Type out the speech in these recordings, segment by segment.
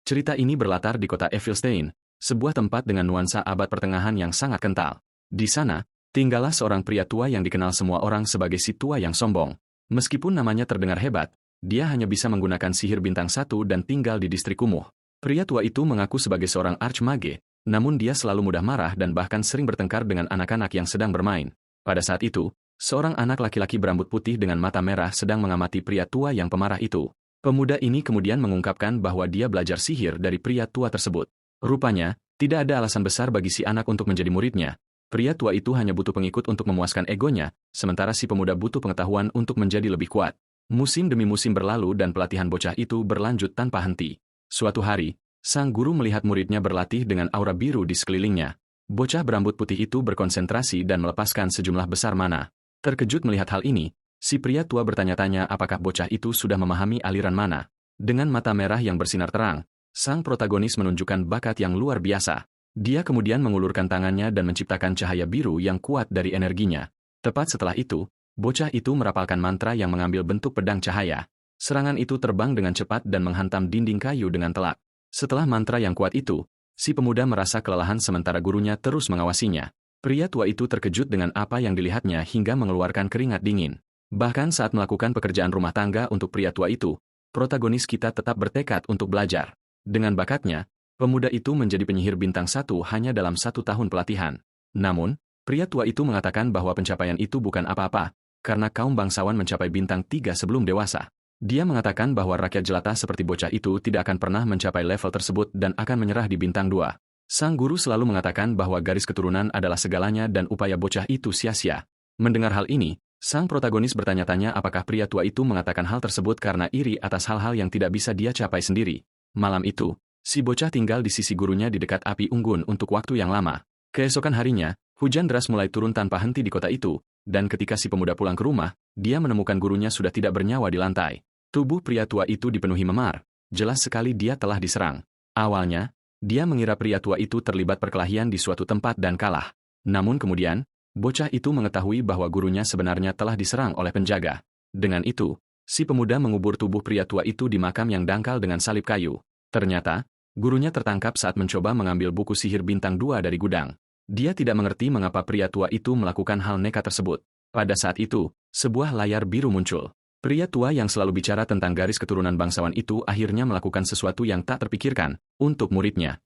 Cerita ini berlatar di kota Evilstein, sebuah tempat dengan nuansa abad pertengahan yang sangat kental. Di sana, tinggallah seorang pria tua yang dikenal semua orang sebagai si tua yang sombong. Meskipun namanya terdengar hebat, dia hanya bisa menggunakan sihir bintang 1 dan tinggal di distrik kumuh. Pria tua itu mengaku sebagai seorang archmage, namun dia selalu mudah marah dan bahkan sering bertengkar dengan anak-anak yang sedang bermain. Pada saat itu, seorang anak laki-laki berambut putih dengan mata merah sedang mengamati pria tua yang pemarah itu. Pemuda ini kemudian mengungkapkan bahwa dia belajar sihir dari pria tua tersebut. Rupanya, tidak ada alasan besar bagi si anak untuk menjadi muridnya. Pria tua itu hanya butuh pengikut untuk memuaskan egonya, sementara si pemuda butuh pengetahuan untuk menjadi lebih kuat. Musim demi musim berlalu dan pelatihan bocah itu berlanjut tanpa henti. Suatu hari, sang guru melihat muridnya berlatih dengan aura biru di sekelilingnya. Bocah berambut putih itu berkonsentrasi dan melepaskan sejumlah besar mana. Terkejut melihat hal ini, si pria tua bertanya-tanya apakah bocah itu sudah memahami aliran mana. Dengan mata merah yang bersinar terang, sang protagonis menunjukkan bakat yang luar biasa. Dia kemudian mengulurkan tangannya dan menciptakan cahaya biru yang kuat dari energinya. Tepat setelah itu, bocah itu merapalkan mantra yang mengambil bentuk pedang cahaya. Serangan itu terbang dengan cepat dan menghantam dinding kayu dengan telak. Setelah mantra yang kuat itu, si pemuda merasa kelelahan sementara gurunya terus mengawasinya. Pria tua itu terkejut dengan apa yang dilihatnya hingga mengeluarkan keringat dingin. Bahkan saat melakukan pekerjaan rumah tangga untuk pria tua itu, protagonis kita tetap bertekad untuk belajar. Dengan bakatnya, pemuda itu menjadi penyihir bintang 1 hanya dalam 1 tahun pelatihan. Namun, pria tua itu mengatakan bahwa pencapaian itu bukan apa-apa, karena kaum bangsawan mencapai bintang 3 sebelum dewasa. Dia mengatakan bahwa rakyat jelata seperti bocah itu tidak akan pernah mencapai level tersebut dan akan menyerah di bintang 2. Sang guru selalu mengatakan bahwa garis keturunan adalah segalanya dan upaya bocah itu sia-sia. Mendengar hal ini, sang protagonis bertanya-tanya apakah pria tua itu mengatakan hal tersebut karena iri atas hal-hal yang tidak bisa dia capai sendiri. Malam itu, si bocah tinggal di sisi gurunya di dekat api unggun untuk waktu yang lama. Keesokan harinya, hujan deras mulai turun tanpa henti di kota itu, dan ketika si pemuda pulang ke rumah, dia menemukan gurunya sudah tidak bernyawa di lantai. Tubuh pria tua itu dipenuhi memar, jelas sekali dia telah diserang. Awalnya, dia mengira pria tua itu terlibat perkelahian di suatu tempat dan kalah. Namun kemudian, bocah itu mengetahui bahwa gurunya sebenarnya telah diserang oleh penjaga. Dengan itu, si pemuda mengubur tubuh pria tua itu di makam yang dangkal dengan salib kayu. Ternyata, gurunya tertangkap saat mencoba mengambil buku sihir bintang 2 dari gudang. Dia tidak mengerti mengapa pria tua itu melakukan hal nekat tersebut. Pada saat itu, sebuah layar biru muncul. Pria tua yang selalu bicara tentang garis keturunan bangsawan itu akhirnya melakukan sesuatu yang tak terpikirkan untuk muridnya.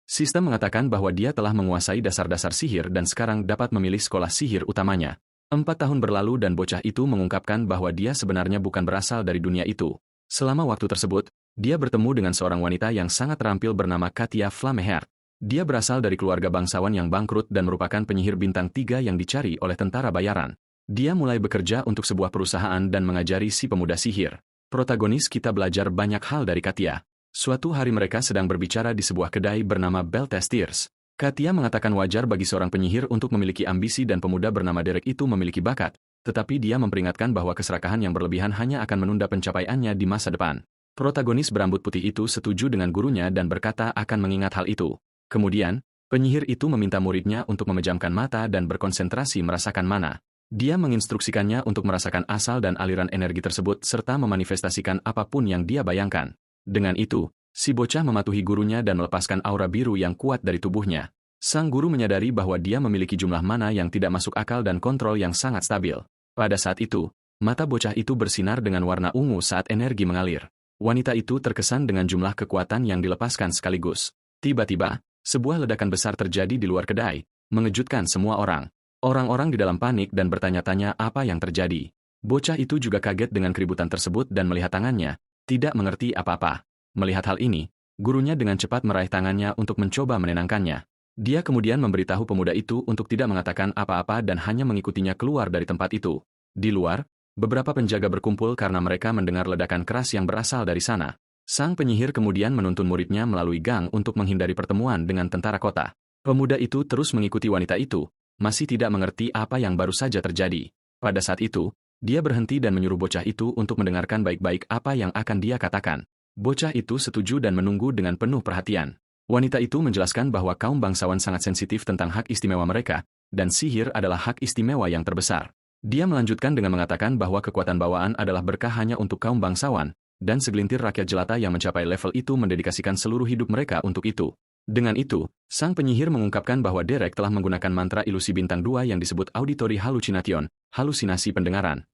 Sistem mengatakan bahwa dia telah menguasai dasar-dasar sihir dan sekarang dapat memilih sekolah sihir utamanya. 4 tahun berlalu dan bocah itu mengungkapkan bahwa dia sebenarnya bukan berasal dari dunia itu. Selama waktu tersebut, dia bertemu dengan seorang wanita yang sangat terampil bernama Katia Flameheart. Dia berasal dari keluarga bangsawan yang bangkrut dan merupakan penyihir bintang 3 yang dicari oleh tentara bayaran. Dia mulai bekerja untuk sebuah perusahaan dan mengajari si pemuda sihir. Protagonis kita belajar banyak hal dari Katia. Suatu hari mereka sedang berbicara di sebuah kedai bernama Beltestiers. Katia mengatakan wajar bagi seorang penyihir untuk memiliki ambisi dan pemuda bernama Derek itu memiliki bakat, tetapi dia memperingatkan bahwa keserakahan yang berlebihan hanya akan menunda pencapaiannya di masa depan. Protagonis berambut putih itu setuju dengan gurunya dan berkata akan mengingat hal itu. Kemudian, penyihir itu meminta muridnya untuk memejamkan mata dan berkonsentrasi merasakan mana. Dia menginstruksikannya untuk merasakan asal dan aliran energi tersebut serta memanifestasikan apapun yang dia bayangkan. Dengan itu, si bocah mematuhi gurunya dan melepaskan aura biru yang kuat dari tubuhnya. Sang guru menyadari bahwa dia memiliki jumlah mana yang tidak masuk akal dan kontrol yang sangat stabil. Pada saat itu, mata bocah itu bersinar dengan warna ungu saat energi mengalir. Wanita itu terkesan dengan jumlah kekuatan yang dilepaskan sekaligus. Tiba-tiba, sebuah ledakan besar terjadi di luar kedai, mengejutkan semua orang. Orang-orang di dalam panik dan bertanya-tanya apa yang terjadi. Bocah itu juga kaget dengan keributan tersebut dan melihat tangannya, tidak mengerti apa-apa. Melihat hal ini, gurunya dengan cepat meraih tangannya untuk mencoba menenangkannya. Dia kemudian memberitahu pemuda itu untuk tidak mengatakan apa-apa dan hanya mengikutinya keluar dari tempat itu. Di luar, beberapa penjaga berkumpul karena mereka mendengar ledakan keras yang berasal dari sana. Sang penyihir kemudian menuntun muridnya melalui gang untuk menghindari pertemuan dengan tentara kota. Pemuda itu terus mengikuti wanita itu, masih tidak mengerti apa yang baru saja terjadi. Pada saat itu, dia berhenti dan menyuruh bocah itu untuk mendengarkan baik-baik apa yang akan dia katakan. Bocah itu setuju dan menunggu dengan penuh perhatian. Wanita itu menjelaskan bahwa kaum bangsawan sangat sensitif tentang hak istimewa mereka, dan sihir adalah hak istimewa yang terbesar. Dia melanjutkan dengan mengatakan bahwa kekuatan bawaan adalah berkah hanya untuk kaum bangsawan, dan segelintir rakyat jelata yang mencapai level itu mendedikasikan seluruh hidup mereka untuk itu. Dengan itu, sang penyihir mengungkapkan bahwa Derek telah menggunakan mantra ilusi bintang 2 yang disebut Auditory Hallucination, halusinasi pendengaran.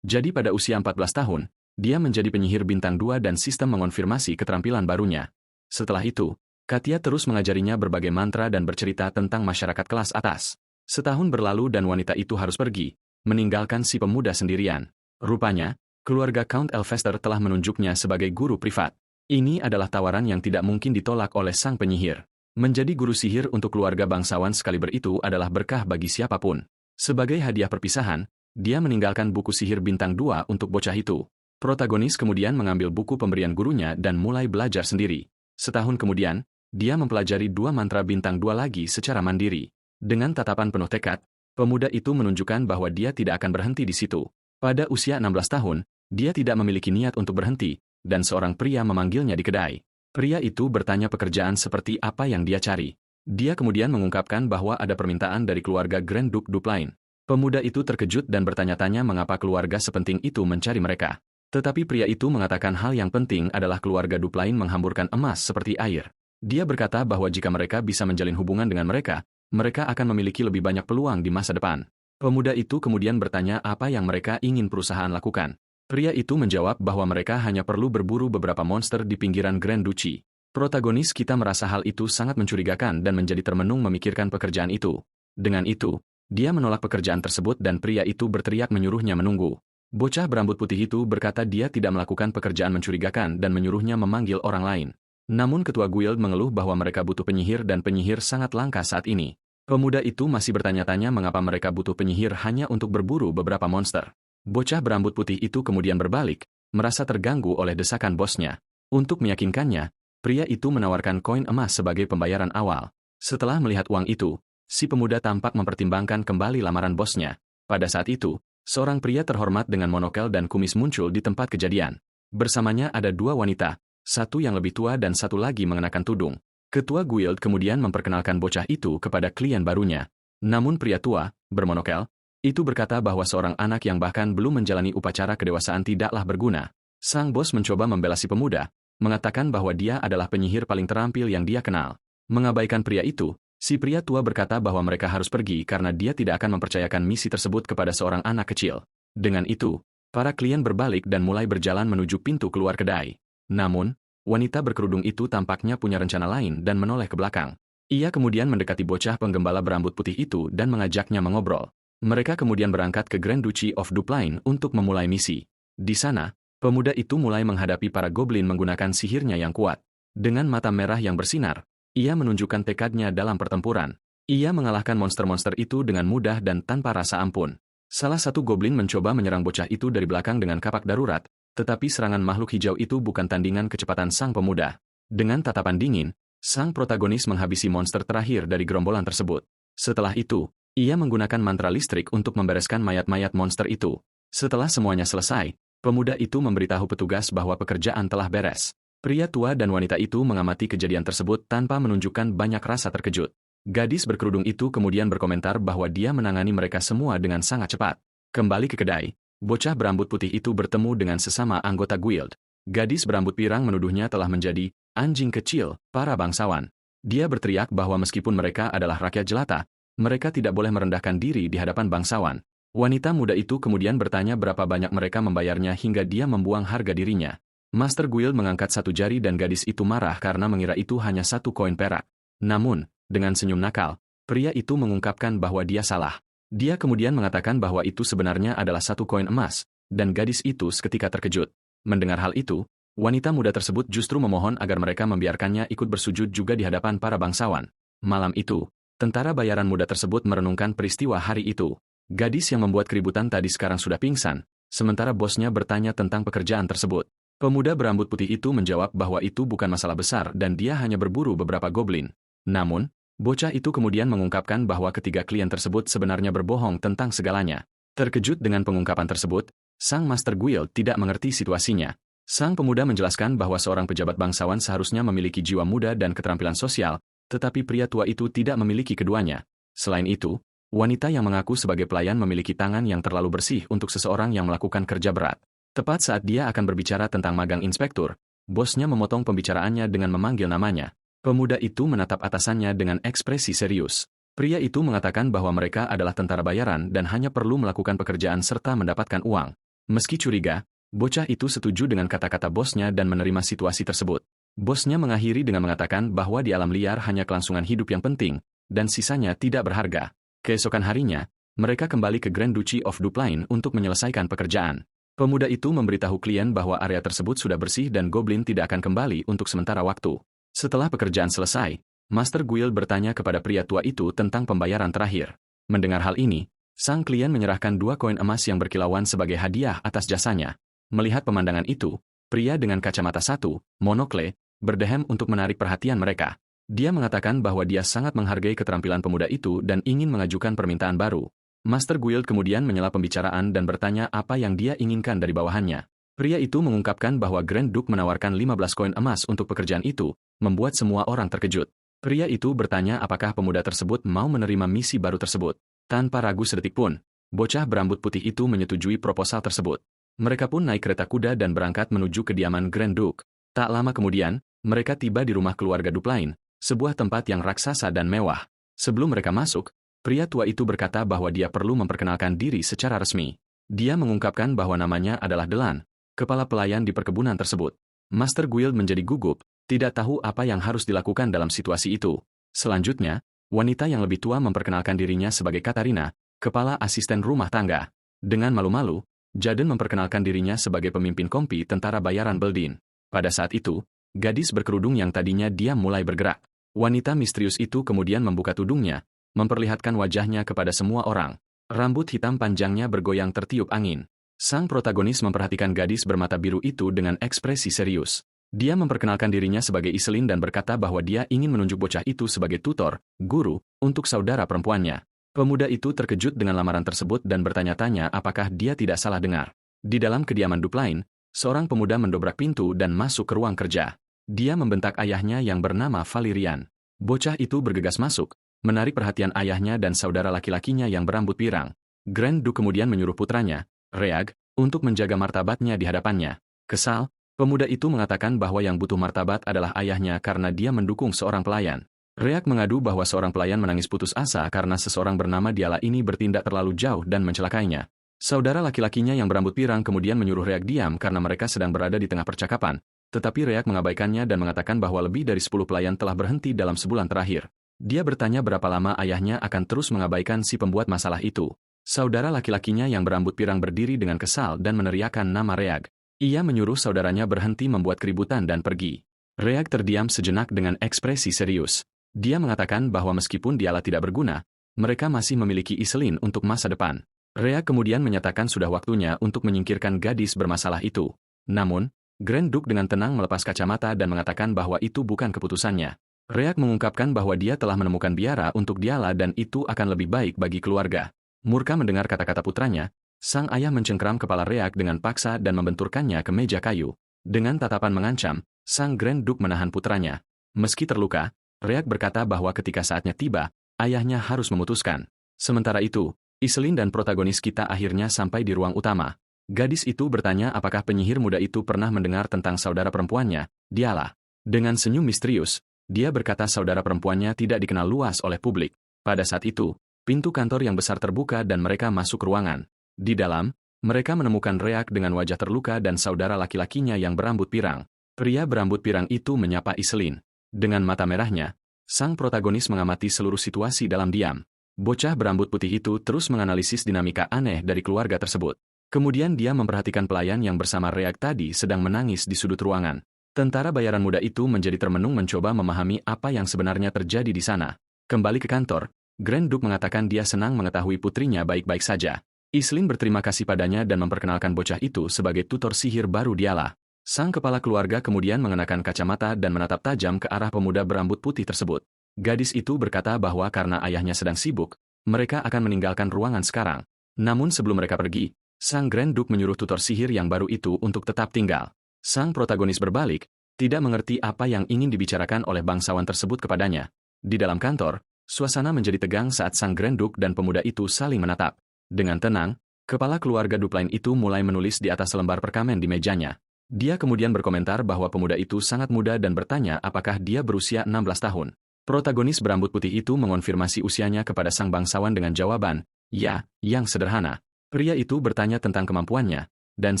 Jadi pada usia 14 tahun, dia menjadi penyihir bintang 2 dan sistem mengonfirmasi keterampilan barunya. Setelah itu, Katia terus mengajarinya berbagai mantra dan bercerita tentang masyarakat kelas atas. Setahun berlalu dan wanita itu harus pergi, meninggalkan si pemuda sendirian. Rupanya, keluarga Count Elvester telah menunjuknya sebagai guru privat. Ini adalah tawaran yang tidak mungkin ditolak oleh sang penyihir. Menjadi guru sihir untuk keluarga bangsawan sekaliber itu adalah berkah bagi siapapun. Sebagai hadiah perpisahan, dia meninggalkan buku sihir bintang 2 untuk bocah itu. Protagonis kemudian mengambil buku pemberian gurunya dan mulai belajar sendiri. Setahun kemudian, dia mempelajari 2 mantra bintang 2 lagi secara mandiri. Dengan tatapan penuh tekad, pemuda itu menunjukkan bahwa dia tidak akan berhenti di situ. Pada usia 16 tahun, dia tidak memiliki niat untuk berhenti, dan seorang pria memanggilnya di kedai. Pria itu bertanya pekerjaan seperti apa yang dia cari. Dia kemudian mengungkapkan bahwa ada permintaan dari keluarga Grand Duke Duplain. Pemuda itu terkejut dan bertanya-tanya mengapa keluarga sepenting itu mencari mereka. Tetapi pria itu mengatakan hal yang penting adalah keluarga Duplain menghamburkan emas seperti air. Dia berkata bahwa jika mereka bisa menjalin hubungan dengan mereka, mereka akan memiliki lebih banyak peluang di masa depan. Pemuda itu kemudian bertanya apa yang mereka ingin perusahaan lakukan. Pria itu menjawab bahwa mereka hanya perlu berburu beberapa monster di pinggiran Grand Duchy. Protagonis kita merasa hal itu sangat mencurigakan dan menjadi termenung memikirkan pekerjaan itu. Dengan itu, dia menolak pekerjaan tersebut dan pria itu berteriak menyuruhnya menunggu. Bocah berambut putih itu berkata dia tidak melakukan pekerjaan mencurigakan dan menyuruhnya memanggil orang lain. Namun ketua guild mengeluh bahwa mereka butuh penyihir dan penyihir sangat langka saat ini. Pemuda itu masih bertanya-tanya mengapa mereka butuh penyihir hanya untuk berburu beberapa monster. Bocah berambut putih itu kemudian berbalik, merasa terganggu oleh desakan bosnya. Untuk meyakinkannya, pria itu menawarkan koin emas sebagai pembayaran awal. Setelah melihat uang itu, si pemuda tampak mempertimbangkan kembali lamaran bosnya. Pada saat itu, seorang pria terhormat dengan monokel dan kumis muncul di tempat kejadian. Bersamanya ada 2 wanita, satu yang lebih tua dan satu lagi mengenakan tudung. Ketua guild kemudian memperkenalkan bocah itu kepada klien barunya. Namun pria tua, bermonokel, itu berkata bahwa seorang anak yang bahkan belum menjalani upacara kedewasaan tidaklah berguna. Sang bos mencoba membela si pemuda, mengatakan bahwa dia adalah penyihir paling terampil yang dia kenal. Mengabaikan pria itu, si pria tua berkata bahwa mereka harus pergi karena dia tidak akan mempercayakan misi tersebut kepada seorang anak kecil. Dengan itu, para klien berbalik dan mulai berjalan menuju pintu keluar kedai. Namun, wanita berkerudung itu tampaknya punya rencana lain dan menoleh ke belakang. Ia kemudian mendekati bocah penggembala berambut putih itu dan mengajaknya mengobrol. Mereka kemudian berangkat ke Grand Duchy of Duplain untuk memulai misi. Di sana, pemuda itu mulai menghadapi para goblin menggunakan sihirnya yang kuat. Dengan mata merah yang bersinar, ia menunjukkan tekadnya dalam pertempuran. Ia mengalahkan monster-monster itu dengan mudah dan tanpa rasa ampun. Salah satu goblin mencoba menyerang bocah itu dari belakang dengan kapak darurat, tetapi serangan makhluk hijau itu bukan tandingan kecepatan sang pemuda. Dengan tatapan dingin, sang protagonis menghabisi monster terakhir dari gerombolan tersebut. Setelah itu, ia menggunakan mantra listrik untuk membereskan mayat-mayat monster itu. Setelah semuanya selesai, pemuda itu memberitahu petugas bahwa pekerjaan telah beres. Pria tua dan wanita itu mengamati kejadian tersebut tanpa menunjukkan banyak rasa terkejut. Gadis berkerudung itu kemudian berkomentar bahwa dia menangani mereka semua dengan sangat cepat. Kembali ke kedai, bocah berambut putih itu bertemu dengan sesama anggota guild. Gadis berambut pirang menuduhnya telah menjadi anjing kecil para bangsawan. Dia berteriak bahwa meskipun mereka adalah rakyat jelata, mereka tidak boleh merendahkan diri di hadapan bangsawan. Wanita muda itu kemudian bertanya berapa banyak mereka membayarnya hingga dia membuang harga dirinya. Master Guild mengangkat satu jari dan gadis itu marah karena mengira itu hanya 1 koin perak. Namun, dengan senyum nakal, pria itu mengungkapkan bahwa dia salah. Dia kemudian mengatakan bahwa itu sebenarnya adalah 1 koin emas, dan gadis itu seketika terkejut. Mendengar hal itu, wanita muda tersebut justru memohon agar mereka membiarkannya ikut bersujud juga di hadapan para bangsawan. Malam itu, tentara bayaran muda tersebut merenungkan peristiwa hari itu. Gadis yang membuat keributan tadi sekarang sudah pingsan, sementara bosnya bertanya tentang pekerjaan tersebut. Pemuda berambut putih itu menjawab bahwa itu bukan masalah besar dan dia hanya berburu beberapa goblin. Namun, bocah itu kemudian mengungkapkan bahwa ketiga klien tersebut sebenarnya berbohong tentang segalanya. Terkejut dengan pengungkapan tersebut, sang Master Guild tidak mengerti situasinya. Sang pemuda menjelaskan bahwa seorang pejabat bangsawan seharusnya memiliki jiwa muda dan keterampilan sosial, tetapi pria tua itu tidak memiliki keduanya. Selain itu, wanita yang mengaku sebagai pelayan memiliki tangan yang terlalu bersih untuk seseorang yang melakukan kerja berat. Tepat saat dia akan berbicara tentang magang inspektur, bosnya memotong pembicaraannya dengan memanggil namanya. Pemuda itu menatap atasannya dengan ekspresi serius. Pria itu mengatakan bahwa mereka adalah tentara bayaran dan hanya perlu melakukan pekerjaan serta mendapatkan uang. Meski curiga, bocah itu setuju dengan kata-kata bosnya dan menerima situasi tersebut. Bosnya mengakhiri dengan mengatakan bahwa di alam liar hanya kelangsungan hidup yang penting, dan sisanya tidak berharga. Keesokan harinya, mereka kembali ke Grand Duchy of Dupline untuk menyelesaikan pekerjaan. Pemuda itu memberitahu klien bahwa area tersebut sudah bersih dan Goblin tidak akan kembali untuk sementara waktu. Setelah pekerjaan selesai, Master Guild bertanya kepada pria tua itu tentang pembayaran terakhir. Mendengar hal ini, sang klien menyerahkan 2 koin emas yang berkilauan sebagai hadiah atas jasanya. Melihat pemandangan itu, pria dengan kacamata satu, monokle, berdehem untuk menarik perhatian mereka. Dia mengatakan bahwa dia sangat menghargai keterampilan pemuda itu dan ingin mengajukan permintaan baru. Master Guild kemudian menyela pembicaraan dan bertanya apa yang dia inginkan dari bawahannya. Pria itu mengungkapkan bahwa Grand Duke menawarkan 15 koin emas untuk pekerjaan itu, membuat semua orang terkejut. Pria itu bertanya apakah pemuda tersebut mau menerima misi baru tersebut. Tanpa ragu sedetik pun, bocah berambut putih itu menyetujui proposal tersebut. Mereka pun naik kereta kuda dan berangkat menuju kediaman Grand Duke. Tak lama kemudian, mereka tiba di rumah keluarga Dupline, sebuah tempat yang raksasa dan mewah. Sebelum mereka masuk, pria tua itu berkata bahwa dia perlu memperkenalkan diri secara resmi. Dia mengungkapkan bahwa namanya adalah Delan, kepala pelayan di perkebunan tersebut. Master Guild menjadi gugup, tidak tahu apa yang harus dilakukan dalam situasi itu. Selanjutnya, wanita yang lebih tua memperkenalkan dirinya sebagai Katarina, kepala asisten rumah tangga. Dengan malu-malu, Jaden memperkenalkan dirinya sebagai pemimpin kompi tentara bayaran Beldin. Pada saat itu, gadis berkerudung yang tadinya diam mulai bergerak. Wanita misterius itu kemudian membuka tudungnya, memperlihatkan wajahnya kepada semua orang. Rambut hitam panjangnya bergoyang tertiup angin. Sang protagonis memperhatikan gadis bermata biru itu dengan ekspresi serius. Dia memperkenalkan dirinya sebagai Iselin dan berkata bahwa dia ingin menunjuk bocah itu sebagai tutor, guru, untuk saudara perempuannya. Pemuda itu terkejut dengan lamaran tersebut dan bertanya-tanya apakah dia tidak salah dengar. Di dalam kediaman Dupline, seorang pemuda mendobrak pintu dan masuk ke ruang kerja. Dia membentak ayahnya yang bernama Valerian. Bocah itu bergegas masuk, menarik perhatian ayahnya dan saudara laki-lakinya yang berambut pirang. Grand Duke kemudian menyuruh putranya, Reag, untuk menjaga martabatnya di hadapannya. Kesal, pemuda itu mengatakan bahwa yang butuh martabat adalah ayahnya karena dia mendukung seorang pelayan. Reag mengadu bahwa seorang pelayan menangis putus asa karena seseorang bernama Diala ini bertindak terlalu jauh dan mencelakainya. Saudara laki-lakinya yang berambut pirang kemudian menyuruh Reag diam karena mereka sedang berada di tengah percakapan, tetapi Reag mengabaikannya dan mengatakan bahwa lebih dari 10 pelayan telah berhenti dalam sebulan terakhir. Dia bertanya berapa lama ayahnya akan terus mengabaikan si pembuat masalah itu. Saudara laki-lakinya yang berambut pirang berdiri dengan kesal dan meneriakkan nama Reag. Ia menyuruh saudaranya berhenti membuat keributan dan pergi. Reag terdiam sejenak dengan ekspresi serius. Dia mengatakan bahwa meskipun Diala tidak berguna, mereka masih memiliki Iselin untuk masa depan. Reag kemudian menyatakan sudah waktunya untuk menyingkirkan gadis bermasalah itu. Namun, Grand Duke dengan tenang melepas kacamata dan mengatakan bahwa itu bukan keputusannya. Reag mengungkapkan bahwa dia telah menemukan biara untuk Diala dan itu akan lebih baik bagi keluarga. Murka mendengar kata-kata putranya, sang ayah mencengkram kepala Reag dengan paksa dan membenturkannya ke meja kayu. Dengan tatapan mengancam, sang Grand Duke menahan putranya. Meski terluka, Reag berkata bahwa ketika saatnya tiba, ayahnya harus memutuskan. Sementara itu, Iselin dan protagonis kita akhirnya sampai di ruang utama. Gadis itu bertanya apakah penyihir muda itu pernah mendengar tentang saudara perempuannya, Diala. Dengan senyum misterius, dia berkata saudara perempuannya tidak dikenal luas oleh publik. Pada saat itu, pintu kantor yang besar terbuka dan mereka masuk ruangan. Di dalam, mereka menemukan Reag dengan wajah terluka dan saudara laki-lakinya yang berambut pirang. Pria berambut pirang itu menyapa Iselin. Dengan mata merahnya, sang protagonis mengamati seluruh situasi dalam diam. Bocah berambut putih itu terus menganalisis dinamika aneh dari keluarga tersebut. Kemudian dia memperhatikan pelayan yang bersama Reag tadi sedang menangis di sudut ruangan. Tentara bayaran muda itu menjadi termenung mencoba memahami apa yang sebenarnya terjadi di sana. Kembali ke kantor, Grand Duke mengatakan dia senang mengetahui putrinya baik-baik saja. Iselin berterima kasih padanya dan memperkenalkan bocah itu sebagai tutor sihir baru Diala. Sang kepala keluarga kemudian mengenakan kacamata dan menatap tajam ke arah pemuda berambut putih tersebut. Gadis itu berkata bahwa karena ayahnya sedang sibuk, mereka akan meninggalkan ruangan sekarang. Namun sebelum mereka pergi, sang Grand Duke menyuruh tutor sihir yang baru itu untuk tetap tinggal. Sang protagonis berbalik, tidak mengerti apa yang ingin dibicarakan oleh bangsawan tersebut kepadanya. Di dalam kantor, suasana menjadi tegang saat sang Grand Duke dan pemuda itu saling menatap. Dengan tenang, Kepala keluarga Dupline itu mulai menulis di atas lembar perkamen di mejanya. Dia kemudian berkomentar bahwa pemuda itu sangat muda dan bertanya apakah dia berusia 16 tahun. Protagonis berambut putih itu mengonfirmasi usianya kepada sang bangsawan dengan jawaban, "Ya, yang sederhana." Pria itu bertanya tentang kemampuannya, dan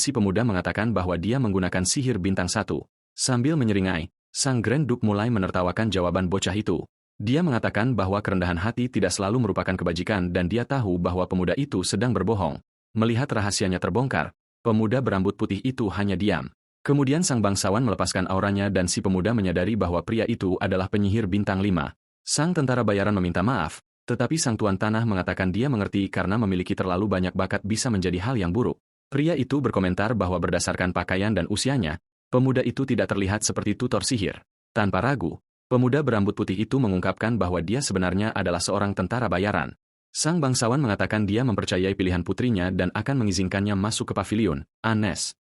si pemuda mengatakan bahwa dia menggunakan sihir bintang 1. Sambil menyeringai, sang Grand Duke mulai menertawakan jawaban bocah itu. Dia mengatakan bahwa kerendahan hati tidak selalu merupakan kebajikan dan dia tahu bahwa pemuda itu sedang berbohong. Melihat rahasianya terbongkar, pemuda berambut putih itu hanya diam. Kemudian sang bangsawan melepaskan auranya dan si pemuda menyadari bahwa pria itu adalah penyihir bintang 5. Sang tentara bayaran meminta maaf, tetapi sang tuan tanah mengatakan dia mengerti karena memiliki terlalu banyak bakat bisa menjadi hal yang buruk. Pria itu berkomentar bahwa berdasarkan pakaian dan usianya, pemuda itu tidak terlihat seperti tutor sihir. Tanpa ragu, pemuda berambut putih itu mengungkapkan bahwa dia sebenarnya adalah seorang tentara bayaran. Sang bangsawan mengatakan dia mempercayai pilihan putrinya dan akan mengizinkannya masuk ke pavilion, Anes.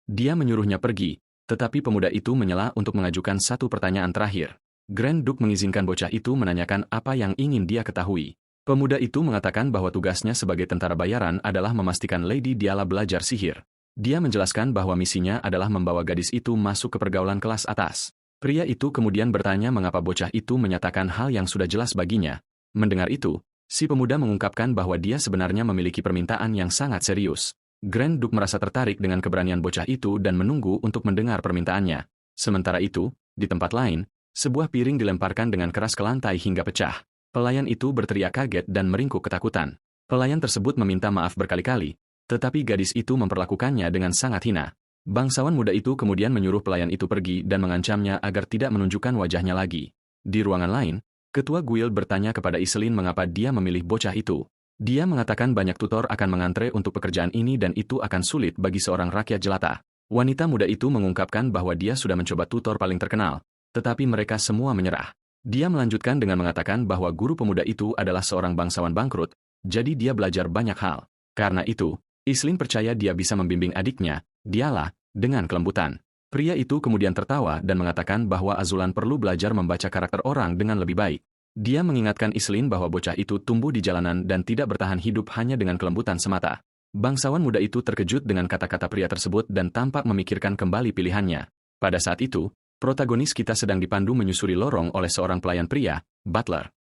Dia menyuruhnya pergi, tetapi pemuda itu menyela untuk mengajukan satu pertanyaan terakhir. Grand Duke mengizinkan bocah itu menanyakan apa yang ingin dia ketahui. Pemuda itu mengatakan bahwa tugasnya sebagai tentara bayaran adalah memastikan Lady Diala belajar sihir. Dia menjelaskan bahwa misinya adalah membawa gadis itu masuk ke pergaulan kelas atas. Pria itu kemudian bertanya mengapa bocah itu menyatakan hal yang sudah jelas baginya. Mendengar itu, si pemuda mengungkapkan bahwa dia sebenarnya memiliki permintaan yang sangat serius. Grand Duke merasa tertarik dengan keberanian bocah itu dan menunggu untuk mendengar permintaannya. Sementara itu, di tempat lain, sebuah piring dilemparkan dengan keras ke lantai hingga pecah. Pelayan itu berteriak kaget dan meringkuk ketakutan. Pelayan tersebut meminta maaf berkali-kali, tetapi gadis itu memperlakukannya dengan sangat hina. Bangsawan muda itu kemudian menyuruh pelayan itu pergi dan mengancamnya agar tidak menunjukkan wajahnya lagi. Di ruangan lain, Ketua Guild bertanya kepada Iselin mengapa dia memilih bocah itu. Dia mengatakan banyak tutor akan mengantre untuk pekerjaan ini dan itu akan sulit bagi seorang rakyat jelata. Wanita muda itu mengungkapkan bahwa dia sudah mencoba tutor paling terkenal, tetapi mereka semua menyerah. Dia melanjutkan dengan mengatakan bahwa guru pemuda itu adalah seorang bangsawan bangkrut, jadi dia belajar banyak hal. Karena itu, Iselin percaya dia bisa membimbing adiknya, Diala, dengan kelembutan. Pria itu kemudian tertawa dan mengatakan bahwa Azulan perlu belajar membaca karakter orang dengan lebih baik. Dia mengingatkan Iselin bahwa bocah itu tumbuh di jalanan dan tidak bertahan hidup hanya dengan kelembutan semata. Bangsawan muda itu terkejut dengan kata-kata pria tersebut dan tampak memikirkan kembali pilihannya. Pada saat itu, protagonis kita sedang dipandu menyusuri lorong oleh seorang pelayan pria, Butler.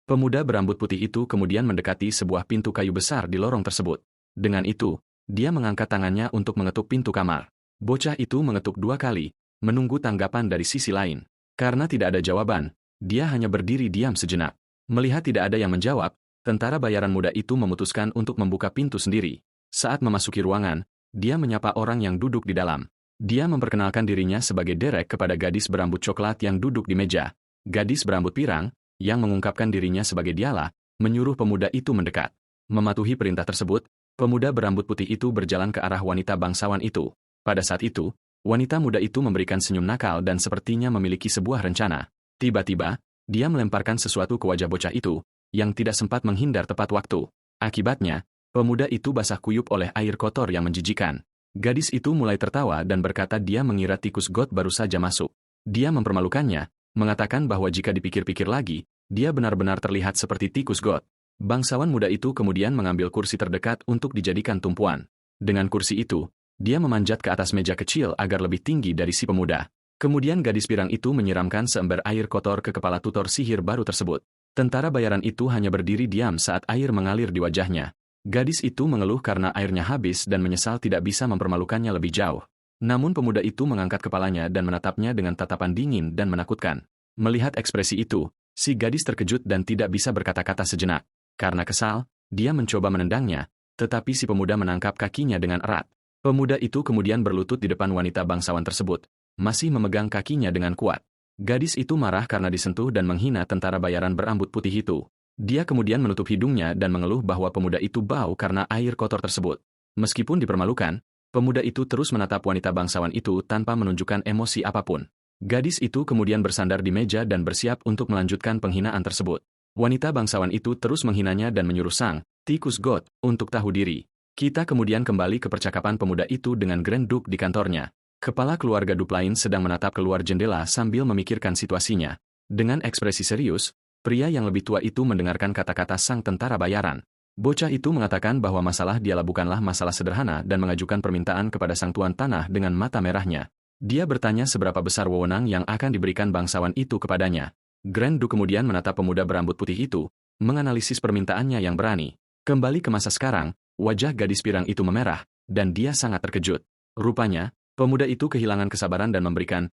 Pemuda berambut putih itu kemudian mendekati sebuah pintu kayu besar di lorong tersebut. Dengan itu, dia mengangkat tangannya untuk mengetuk pintu kamar. Bocah itu mengetuk 2 kali, menunggu tanggapan dari sisi lain. Karena tidak ada jawaban, dia hanya berdiri diam sejenak. Melihat tidak ada yang menjawab, tentara bayaran muda itu memutuskan untuk membuka pintu sendiri. Saat memasuki ruangan, dia menyapa orang yang duduk di dalam. Dia memperkenalkan dirinya sebagai Derek kepada gadis berambut coklat yang duduk di meja. Gadis berambut pirang, yang mengungkapkan dirinya sebagai Diala, menyuruh pemuda itu mendekat. Mematuhi perintah tersebut, pemuda berambut putih itu berjalan ke arah wanita bangsawan itu. Pada saat itu, wanita muda itu memberikan senyum nakal dan sepertinya memiliki sebuah rencana. Tiba-tiba, dia melemparkan sesuatu ke wajah bocah itu, yang tidak sempat menghindar tepat waktu. Akibatnya, pemuda itu basah kuyup oleh air kotor yang menjijikan. Gadis itu mulai tertawa dan berkata dia mengira tikus got baru saja masuk. Dia mempermalukannya, mengatakan bahwa jika dipikir-pikir lagi, dia benar-benar terlihat seperti tikus got. Bangsawan muda itu kemudian mengambil kursi terdekat untuk dijadikan tumpuan. Dengan kursi itu, dia memanjat ke atas meja kecil agar lebih tinggi dari si pemuda. Kemudian gadis pirang itu menyiramkan seember air kotor ke kepala tutor sihir baru tersebut. Tentara bayaran itu hanya berdiri diam saat air mengalir di wajahnya. Gadis itu mengeluh karena airnya habis dan menyesal tidak bisa mempermalukannya lebih jauh. Namun pemuda itu mengangkat kepalanya dan menatapnya dengan tatapan dingin dan menakutkan. Melihat ekspresi itu, si gadis terkejut dan tidak bisa berkata-kata sejenak. Karena kesal, dia mencoba menendangnya, tetapi si pemuda menangkap kakinya dengan erat. Pemuda itu kemudian berlutut di depan wanita bangsawan tersebut, masih memegang kakinya dengan kuat. Gadis itu marah karena disentuh dan menghina tentara bayaran berambut putih itu. Dia kemudian menutup hidungnya dan mengeluh bahwa pemuda itu bau karena air kotor tersebut. Meskipun dipermalukan, pemuda itu terus menatap wanita bangsawan itu tanpa menunjukkan emosi apapun. Gadis itu kemudian bersandar di meja dan bersiap untuk melanjutkan penghinaan tersebut. Wanita bangsawan itu terus menghinanya dan menyuruh sang tikus got untuk tahu diri. Kita kemudian kembali ke percakapan pemuda itu dengan Grand Duke di kantornya. Kepala keluarga Dupline sedang menatap keluar jendela sambil memikirkan situasinya. Dengan ekspresi serius, pria yang lebih tua itu mendengarkan kata-kata sang tentara bayaran. Bocah itu mengatakan bahwa masalah dialah bukanlah masalah sederhana dan mengajukan permintaan kepada sang tuan tanah dengan mata merahnya. Dia bertanya seberapa besar wewenang yang akan diberikan bangsawan itu kepadanya. Grand Duke kemudian menatap pemuda berambut putih itu, menganalisis permintaannya yang berani. Kembali ke masa sekarang, wajah gadis pirang itu memerah, dan dia sangat terkejut. Rupanya, pemuda itu kehilangan kesabaran dan memberikan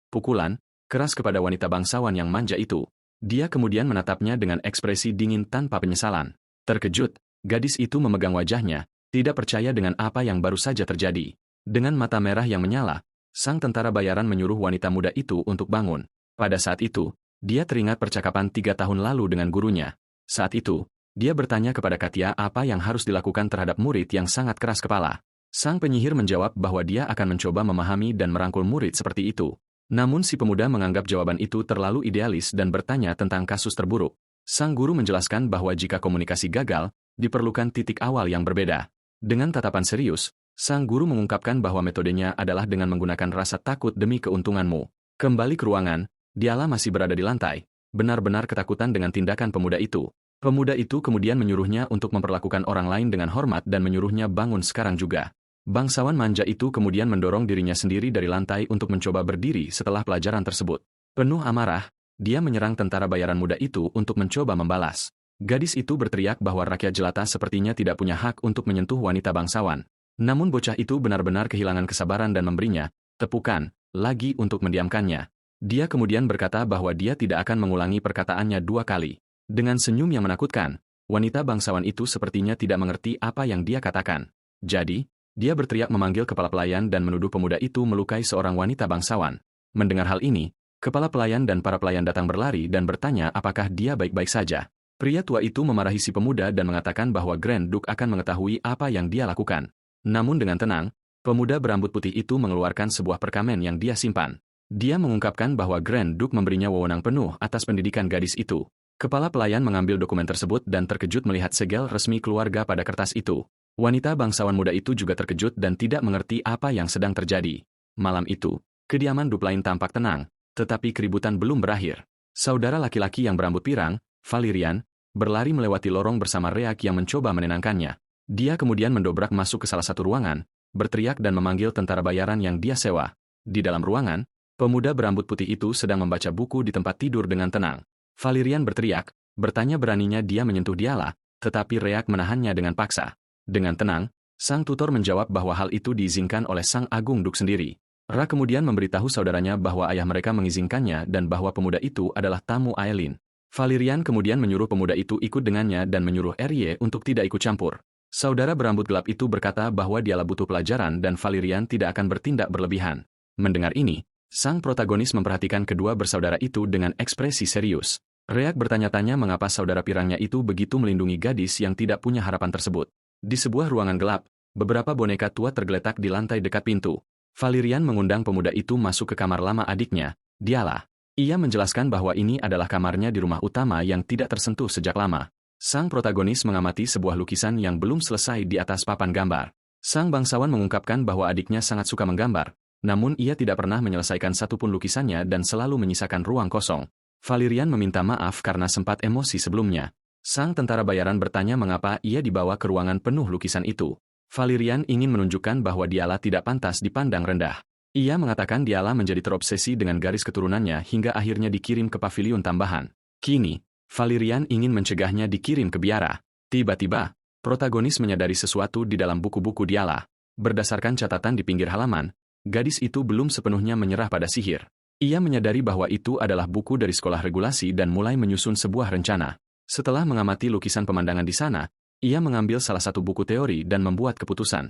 pukulan, keras kepada wanita bangsawan yang manja itu. Dia kemudian menatapnya dengan ekspresi dingin tanpa penyesalan. Terkejut, gadis itu memegang wajahnya, tidak percaya dengan apa yang baru saja terjadi. Dengan mata merah yang menyala, sang tentara bayaran menyuruh wanita muda itu untuk bangun. Pada saat itu, dia teringat percakapan 3 tahun lalu dengan gurunya. Saat itu, dia bertanya kepada Katia apa yang harus dilakukan terhadap murid yang sangat keras kepala. Sang penyihir menjawab bahwa dia akan mencoba memahami dan merangkul murid seperti itu. Namun si pemuda menganggap jawaban itu terlalu idealis dan bertanya tentang kasus terburuk. Sang guru menjelaskan bahwa jika komunikasi gagal, diperlukan titik awal yang berbeda. Dengan tatapan serius, sang guru mengungkapkan bahwa metodenya adalah dengan menggunakan rasa takut demi keuntunganmu. Kembali ke ruangan, dialah masih berada di lantai, benar-benar ketakutan dengan tindakan pemuda itu. Pemuda itu kemudian menyuruhnya untuk memperlakukan orang lain dengan hormat dan menyuruhnya bangun sekarang juga. Bangsawan manja itu kemudian mendorong dirinya sendiri dari lantai untuk mencoba berdiri setelah pelajaran tersebut. Penuh amarah, dia menyerang tentara bayaran muda itu untuk mencoba membalas. Gadis itu berteriak bahwa rakyat jelata sepertinya tidak punya hak untuk menyentuh wanita bangsawan. Namun bocah itu benar-benar kehilangan kesabaran dan memberinya tepukan lagi untuk mendiamkannya. Dia kemudian berkata bahwa dia tidak akan mengulangi perkataannya 2 kali. Dengan senyum yang menakutkan, wanita bangsawan itu sepertinya tidak mengerti apa yang dia katakan. Jadi, dia berteriak memanggil kepala pelayan dan menuduh pemuda itu melukai seorang wanita bangsawan. Mendengar hal ini, kepala pelayan dan para pelayan datang berlari dan bertanya apakah dia baik-baik saja. Pria tua itu memarahi si pemuda dan mengatakan bahwa Grand Duke akan mengetahui apa yang dia lakukan. Namun dengan tenang, pemuda berambut putih itu mengeluarkan sebuah perkamen yang dia simpan. Dia mengungkapkan bahwa Grand Duke memberinya wewenang penuh atas pendidikan gadis itu. Kepala pelayan mengambil dokumen tersebut dan terkejut melihat segel resmi keluarga pada kertas itu. Wanita bangsawan muda itu juga terkejut dan tidak mengerti apa yang sedang terjadi. Malam itu, kediaman Duplain tampak tenang, tetapi keributan belum berakhir. Saudara laki-laki yang berambut pirang, Valerian, berlari melewati lorong bersama Reak yang mencoba menenangkannya. Dia kemudian mendobrak masuk ke salah satu ruangan, berteriak dan memanggil tentara bayaran yang dia sewa. Di dalam ruangan, pemuda berambut putih itu sedang membaca buku di tempat tidur dengan tenang. Valerian berteriak, bertanya beraninya dia menyentuh dialah, tetapi Reak menahannya dengan paksa. Dengan tenang, sang tutor menjawab bahwa hal itu diizinkan oleh sang Agung Duk sendiri. Ra kemudian memberitahu saudaranya bahwa ayah mereka mengizinkannya dan bahwa pemuda itu adalah tamu Aelin. Valerian kemudian menyuruh pemuda itu ikut dengannya dan menyuruh Erie untuk tidak ikut campur. Saudara berambut gelap itu berkata bahwa dialah butuh pelajaran dan Valerian tidak akan bertindak berlebihan. Mendengar ini, sang protagonis memperhatikan kedua bersaudara itu dengan ekspresi serius. Reak bertanya-tanya mengapa saudara pirangnya itu begitu melindungi gadis yang tidak punya harapan tersebut. Di sebuah ruangan gelap, beberapa boneka tua tergeletak di lantai dekat pintu. Valerian mengundang pemuda itu masuk ke kamar lama adiknya, dialah. Ia menjelaskan bahwa ini adalah kamarnya di rumah utama yang tidak tersentuh sejak lama. Sang protagonis mengamati sebuah lukisan yang belum selesai di atas papan gambar. Sang bangsawan mengungkapkan bahwa adiknya sangat suka menggambar, namun ia tidak pernah menyelesaikan satupun lukisannya dan selalu menyisakan ruang kosong. Valerian meminta maaf karena sempat emosi sebelumnya. Sang tentara bayaran bertanya mengapa ia dibawa ke ruangan penuh lukisan itu. Valerian ingin menunjukkan bahwa dialah tidak pantas dipandang rendah. Ia mengatakan dialah menjadi terobsesi dengan garis keturunannya hingga akhirnya dikirim ke paviliun tambahan. Kini, Valerian ingin mencegahnya dikirim ke biara. Tiba-tiba, protagonis menyadari sesuatu di dalam buku-buku dialah. Berdasarkan catatan di pinggir halaman, gadis itu belum sepenuhnya menyerah pada sihir. Ia menyadari bahwa itu adalah buku dari sekolah regulasi dan mulai menyusun sebuah rencana. Setelah mengamati lukisan pemandangan di sana, ia mengambil salah satu buku teori dan membuat keputusan.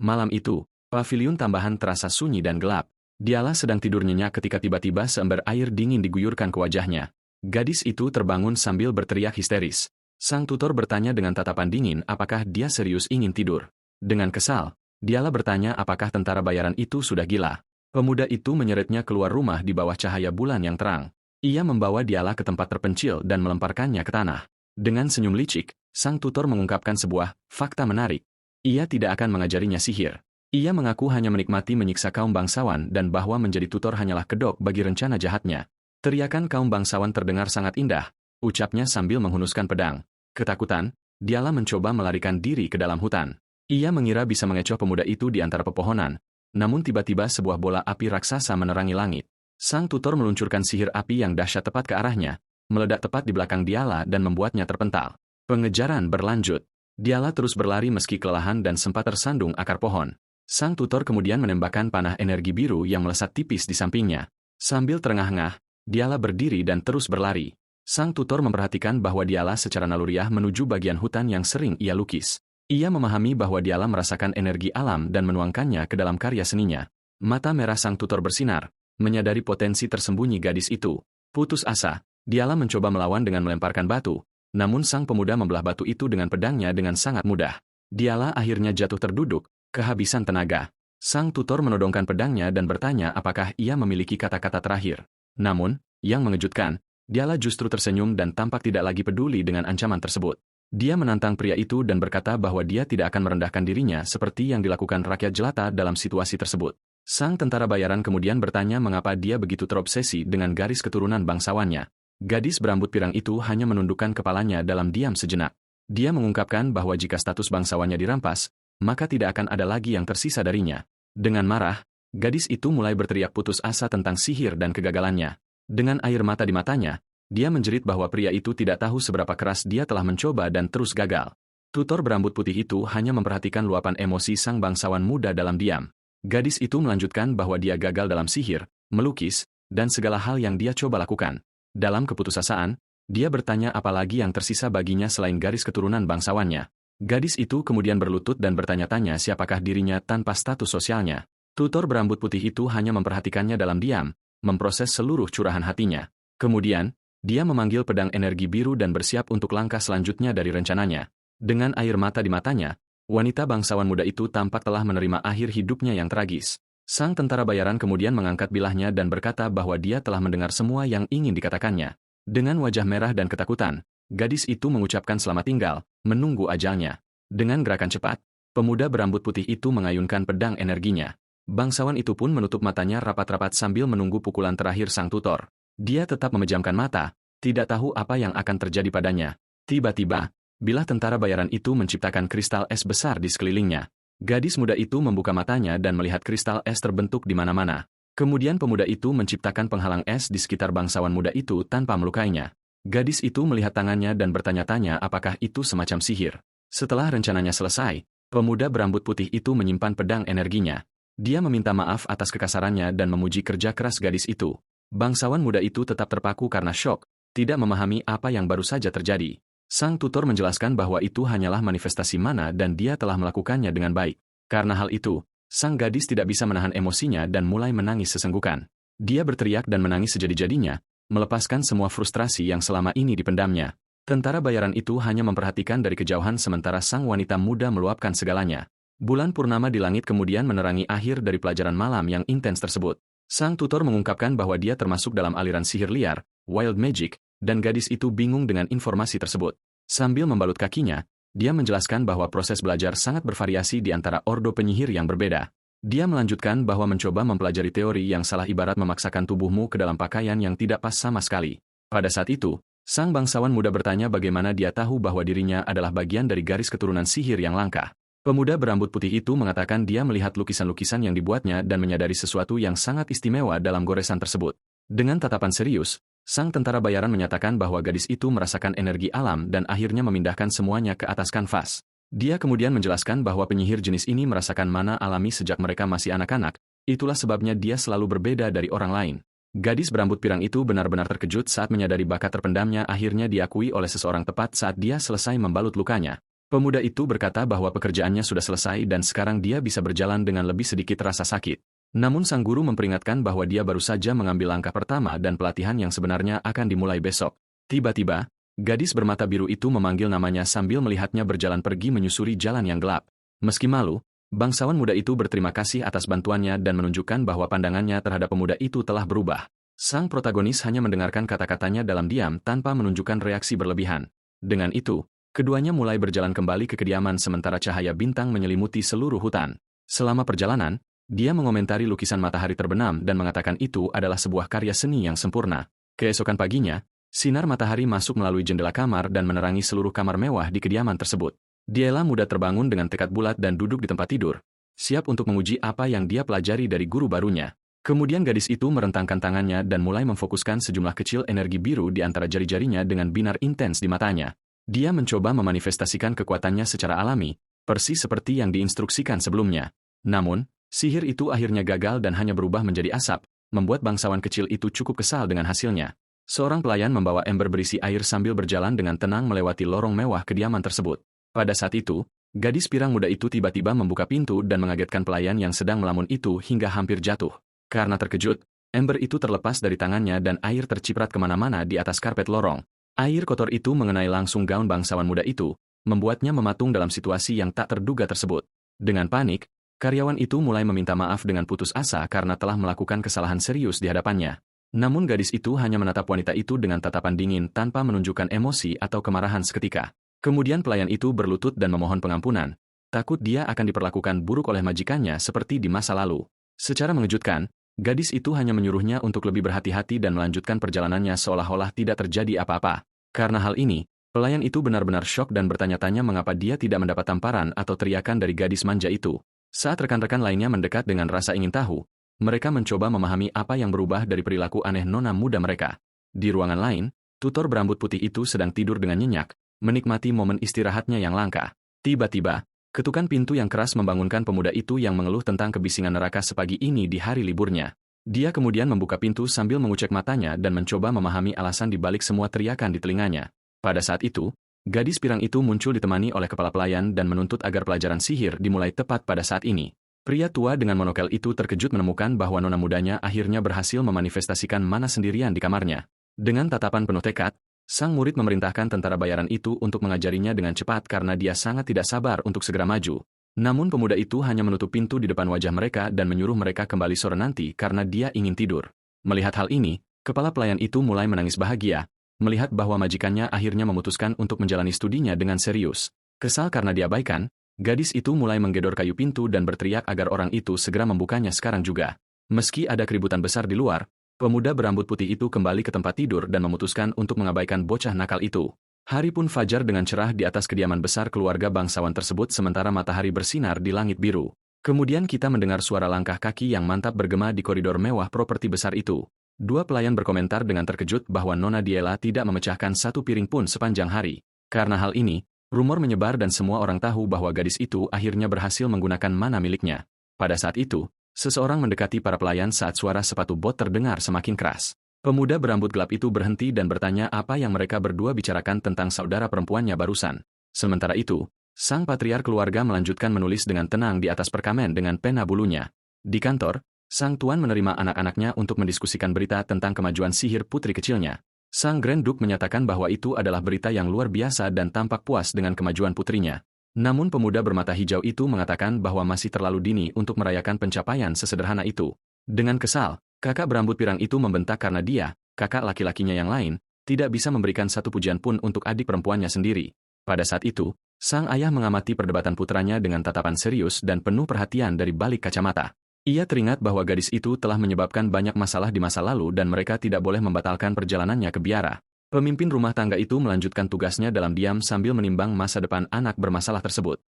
Malam itu, paviliun tambahan terasa sunyi dan gelap. Dialah sedang tidur nyenyak ketika tiba-tiba seember air dingin diguyurkan ke wajahnya. Gadis itu terbangun sambil berteriak histeris. Sang tutor bertanya dengan tatapan dingin apakah dia serius ingin tidur. Dengan kesal, dialah bertanya apakah tentara bayaran itu sudah gila. Pemuda itu menyeretnya keluar rumah di bawah cahaya bulan yang terang. Ia membawa dialah ke tempat terpencil dan melemparkannya ke tanah. Dengan senyum licik, sang tutor mengungkapkan sebuah fakta menarik. Ia tidak akan mengajarinya sihir. Ia mengaku hanya menikmati menyiksa kaum bangsawan dan bahwa menjadi tutor hanyalah kedok bagi rencana jahatnya. Teriakan kaum bangsawan terdengar sangat indah, ucapnya sambil menghunuskan pedang. Ketakutan, Dialah mencoba melarikan diri ke dalam hutan. Ia mengira bisa mengecoh pemuda itu di antara pepohonan, namun tiba-tiba sebuah bola api raksasa menerangi langit. Sang tutor meluncurkan sihir api yang dahsyat tepat ke arahnya, meledak tepat di belakang Diala dan membuatnya terpental. Pengejaran berlanjut. Diala terus berlari meski kelelahan dan sempat tersandung akar pohon. Sang tutor kemudian menembakkan panah energi biru yang melesat tipis di sampingnya. Sambil terengah-engah, Diala berdiri dan terus berlari. Sang tutor memperhatikan bahwa Diala secara naluriah menuju bagian hutan yang sering ia lukis. Ia memahami bahwa Diala merasakan energi alam dan menuangkannya ke dalam karya seninya. Mata merah sang tutor bersinar, menyadari potensi tersembunyi gadis itu. Putus asa, Diala mencoba melawan dengan melemparkan batu, namun sang pemuda membelah batu itu dengan pedangnya dengan sangat mudah. Diala akhirnya jatuh terduduk, kehabisan tenaga. Sang tutor menodongkan pedangnya dan bertanya apakah ia memiliki kata-kata terakhir. Namun, yang mengejutkan, Diala justru tersenyum dan tampak tidak lagi peduli dengan ancaman tersebut. Dia menantang pria itu dan berkata bahwa dia tidak akan merendahkan dirinya seperti yang dilakukan rakyat jelata dalam situasi tersebut. Sang tentara bayaran kemudian bertanya mengapa dia begitu terobsesi dengan garis keturunan bangsawannya. Gadis berambut pirang itu hanya menundukkan kepalanya dalam diam sejenak. Dia mengungkapkan bahwa jika status bangsawannya dirampas, maka tidak akan ada lagi yang tersisa darinya. Dengan marah, gadis itu mulai berteriak putus asa tentang sihir dan kegagalannya. Dengan air mata di matanya, dia menjerit bahwa pria itu tidak tahu seberapa keras dia telah mencoba dan terus gagal. Tutor berambut putih itu hanya memperhatikan luapan emosi sang bangsawan muda dalam diam. Gadis itu melanjutkan bahwa dia gagal dalam sihir, melukis, dan segala hal yang dia coba lakukan. Dalam keputusasaan, dia bertanya apa lagi yang tersisa baginya selain garis keturunan bangsawannya. Gadis itu kemudian berlutut dan bertanya-tanya siapakah dirinya tanpa status sosialnya. Tutor berambut putih itu hanya memperhatikannya dalam diam, memproses seluruh curahan hatinya. Kemudian, dia memanggil pedang energi biru dan bersiap untuk langkah selanjutnya dari rencananya. Dengan air mata di matanya, wanita bangsawan muda itu tampak telah menerima akhir hidupnya yang tragis. Sang tentara bayaran kemudian mengangkat bilahnya dan berkata bahwa dia telah mendengar semua yang ingin dikatakannya. Dengan wajah merah dan ketakutan, gadis itu mengucapkan selamat tinggal, menunggu ajalnya. Dengan gerakan cepat, pemuda berambut putih itu mengayunkan pedang energinya. Bangsawan itu pun menutup matanya rapat-rapat sambil menunggu pukulan terakhir sang tutor. Dia tetap memejamkan mata, tidak tahu apa yang akan terjadi padanya. Tiba-tiba, bilah tentara bayaran itu menciptakan kristal es besar di sekelilingnya. Gadis muda itu membuka matanya dan melihat kristal es terbentuk di mana-mana. Kemudian pemuda itu menciptakan penghalang es di sekitar bangsawan muda itu tanpa melukainya. Gadis itu melihat tangannya dan bertanya-tanya apakah itu semacam sihir. Setelah rencananya selesai, pemuda berambut putih itu menyimpan pedang energinya. Dia meminta maaf atas kekasarannya dan memuji kerja keras gadis itu. Bangsawan muda itu tetap terpaku karena syok, tidak memahami apa yang baru saja terjadi. Sang tutor menjelaskan bahwa itu hanyalah manifestasi mana dan dia telah melakukannya dengan baik. Karena hal itu, sang gadis tidak bisa menahan emosinya dan mulai menangis sesenggukan. Dia berteriak dan menangis sejadi-jadinya, melepaskan semua frustrasi yang selama ini dipendamnya. Tentara bayaran itu hanya memperhatikan dari kejauhan sementara sang wanita muda meluapkan segalanya. Bulan purnama di langit kemudian menerangi akhir dari pelajaran malam yang intens tersebut. Sang tutor mengungkapkan bahwa dia termasuk dalam aliran sihir liar, wild magic, dan gadis itu bingung dengan informasi tersebut. Sambil membalut kakinya, dia menjelaskan bahwa proses belajar sangat bervariasi di antara ordo penyihir yang berbeda. Dia melanjutkan bahwa mencoba mempelajari teori yang salah ibarat memaksakan tubuhmu ke dalam pakaian yang tidak pas sama sekali. Pada saat itu, sang bangsawan muda bertanya bagaimana dia tahu bahwa dirinya adalah bagian dari garis keturunan sihir yang langka. Pemuda berambut putih itu mengatakan dia melihat lukisan-lukisan yang dibuatnya dan menyadari sesuatu yang sangat istimewa dalam goresan tersebut. Dengan tatapan serius, sang tentara bayaran menyatakan bahwa gadis itu merasakan energi alam dan akhirnya memindahkan semuanya ke atas kanvas. Dia kemudian menjelaskan bahwa penyihir jenis ini merasakan mana alami sejak mereka masih anak-anak, itulah sebabnya dia selalu berbeda dari orang lain. Gadis berambut pirang itu benar-benar terkejut saat menyadari bakat terpendamnya akhirnya diakui oleh seseorang tepat saat dia selesai membalut lukanya. Pemuda itu berkata bahwa pekerjaannya sudah selesai dan sekarang dia bisa berjalan dengan lebih sedikit rasa sakit. Namun sang guru memperingatkan bahwa dia baru saja mengambil langkah pertama dan pelatihan yang sebenarnya akan dimulai besok. Tiba-tiba, gadis bermata biru itu memanggil namanya sambil melihatnya berjalan pergi menyusuri jalan yang gelap. Meski malu, bangsawan muda itu berterima kasih atas bantuannya dan menunjukkan bahwa pandangannya terhadap pemuda itu telah berubah. Sang protagonis hanya mendengarkan kata-katanya dalam diam tanpa menunjukkan reaksi berlebihan. Dengan itu, keduanya mulai berjalan kembali ke kediaman sementara cahaya bintang menyelimuti seluruh hutan. Selama perjalanan, dia mengomentari lukisan matahari terbenam dan mengatakan itu adalah sebuah karya seni yang sempurna. Keesokan paginya, Sinar matahari masuk melalui jendela kamar dan menerangi seluruh kamar mewah di kediaman tersebut. Diela muda terbangun dengan tekad bulat dan duduk di tempat tidur, siap untuk menguji apa yang dia pelajari dari guru barunya. Kemudian gadis itu merentangkan tangannya dan mulai memfokuskan sejumlah kecil energi biru di antara jari-jarinya dengan binar intens di matanya. Dia mencoba memanifestasikan kekuatannya secara alami, persis seperti yang diinstruksikan sebelumnya. Namun, sihir itu akhirnya gagal dan hanya berubah menjadi asap, membuat bangsawan kecil itu cukup kesal dengan hasilnya. Seorang pelayan membawa ember berisi air sambil berjalan dengan tenang melewati lorong mewah kediaman tersebut. Pada saat itu, gadis pirang muda itu tiba-tiba membuka pintu dan mengagetkan pelayan yang sedang melamun itu hingga hampir jatuh. Karena terkejut, ember itu terlepas dari tangannya dan air terciprat kemana-mana di atas karpet lorong. Air kotor itu mengenai langsung gaun bangsawan muda itu, membuatnya mematung dalam situasi yang tak terduga tersebut. Dengan panik, karyawan itu mulai meminta maaf dengan putus asa karena telah melakukan kesalahan serius di hadapannya. Namun gadis itu hanya menatap wanita itu dengan tatapan dingin tanpa menunjukkan emosi atau kemarahan seketika. Kemudian pelayan itu berlutut dan memohon pengampunan, takut dia akan diperlakukan buruk oleh majikannya seperti di masa lalu. Secara mengejutkan, gadis itu hanya menyuruhnya untuk lebih berhati-hati dan melanjutkan perjalanannya seolah-olah tidak terjadi apa-apa. Karena hal ini, pelayan itu benar-benar syok dan bertanya-tanya mengapa dia tidak mendapat tamparan atau teriakan dari gadis manja itu. Saat rekan-rekan lainnya mendekat dengan rasa ingin tahu, mereka mencoba memahami apa yang berubah dari perilaku aneh nona muda mereka. Di ruangan lain, tutor berambut putih itu sedang tidur dengan nyenyak, menikmati momen istirahatnya yang langka. Tiba-tiba, ketukan pintu yang keras membangunkan pemuda itu yang mengeluh tentang kebisingan neraka sepagi ini di hari liburnya. Dia kemudian membuka pintu sambil mengucek matanya dan mencoba memahami alasan di balik semua teriakan di telinganya. Pada saat itu, gadis pirang itu muncul ditemani oleh kepala pelayan dan menuntut agar pelajaran sihir dimulai tepat pada saat ini. Pria tua dengan monokel itu terkejut menemukan bahwa nona mudanya akhirnya berhasil memanifestasikan mana sendirian di kamarnya. Dengan tatapan penuh tekad, sang murid memerintahkan tentara bayaran itu untuk mengajarinya dengan cepat karena dia sangat tidak sabar untuk segera maju. Namun pemuda itu hanya menutup pintu di depan wajah mereka dan menyuruh mereka kembali sore nanti karena dia ingin tidur. Melihat hal ini, kepala pelayan itu mulai menangis bahagia, melihat bahwa majikannya akhirnya memutuskan untuk menjalani studinya dengan serius. Kesal karena diabaikan, gadis itu mulai menggedor kayu pintu dan berteriak agar orang itu segera membukanya sekarang juga. Meski ada keributan besar di luar, pemuda berambut putih itu kembali ke tempat tidur dan memutuskan untuk mengabaikan bocah nakal itu. Hari pun fajar dengan cerah di atas kediaman besar keluarga bangsawan tersebut sementara matahari bersinar di langit biru. Kemudian kita mendengar suara langkah kaki yang mantap bergema di koridor mewah properti besar itu. Dua pelayan berkomentar dengan terkejut bahwa Nona Diela tidak memecahkan satu piring pun sepanjang hari. Karena hal ini, rumor menyebar dan semua orang tahu bahwa gadis itu akhirnya berhasil menggunakan mana miliknya. Pada saat itu, seseorang mendekati para pelayan saat suara sepatu bot terdengar semakin keras. Pemuda berambut gelap itu berhenti dan bertanya apa yang mereka berdua bicarakan tentang saudara perempuannya barusan. Sementara itu, sang patriark keluarga melanjutkan menulis dengan tenang di atas perkamen dengan pena bulunya. Di kantor, sang tuan menerima anak-anaknya untuk mendiskusikan berita tentang kemajuan sihir putri kecilnya. Sang Grand Duke menyatakan bahwa itu adalah berita yang luar biasa dan tampak puas dengan kemajuan putrinya. Namun pemuda bermata hijau itu mengatakan bahwa masih terlalu dini untuk merayakan pencapaian sesederhana itu. Dengan kesal, kakak berambut pirang itu membentak karena dia, kakak laki-lakinya yang lain, tidak bisa memberikan satu pujian pun untuk adik perempuannya sendiri. Pada saat itu, sang ayah mengamati perdebatan putranya dengan tatapan serius dan penuh perhatian dari balik kacamata. Ia teringat bahwa gadis itu telah menyebabkan banyak masalah di masa lalu dan mereka tidak boleh membatalkan perjalanannya ke biara. Pemimpin rumah tangga itu melanjutkan tugasnya dalam diam sambil menimbang masa depan anak bermasalah tersebut.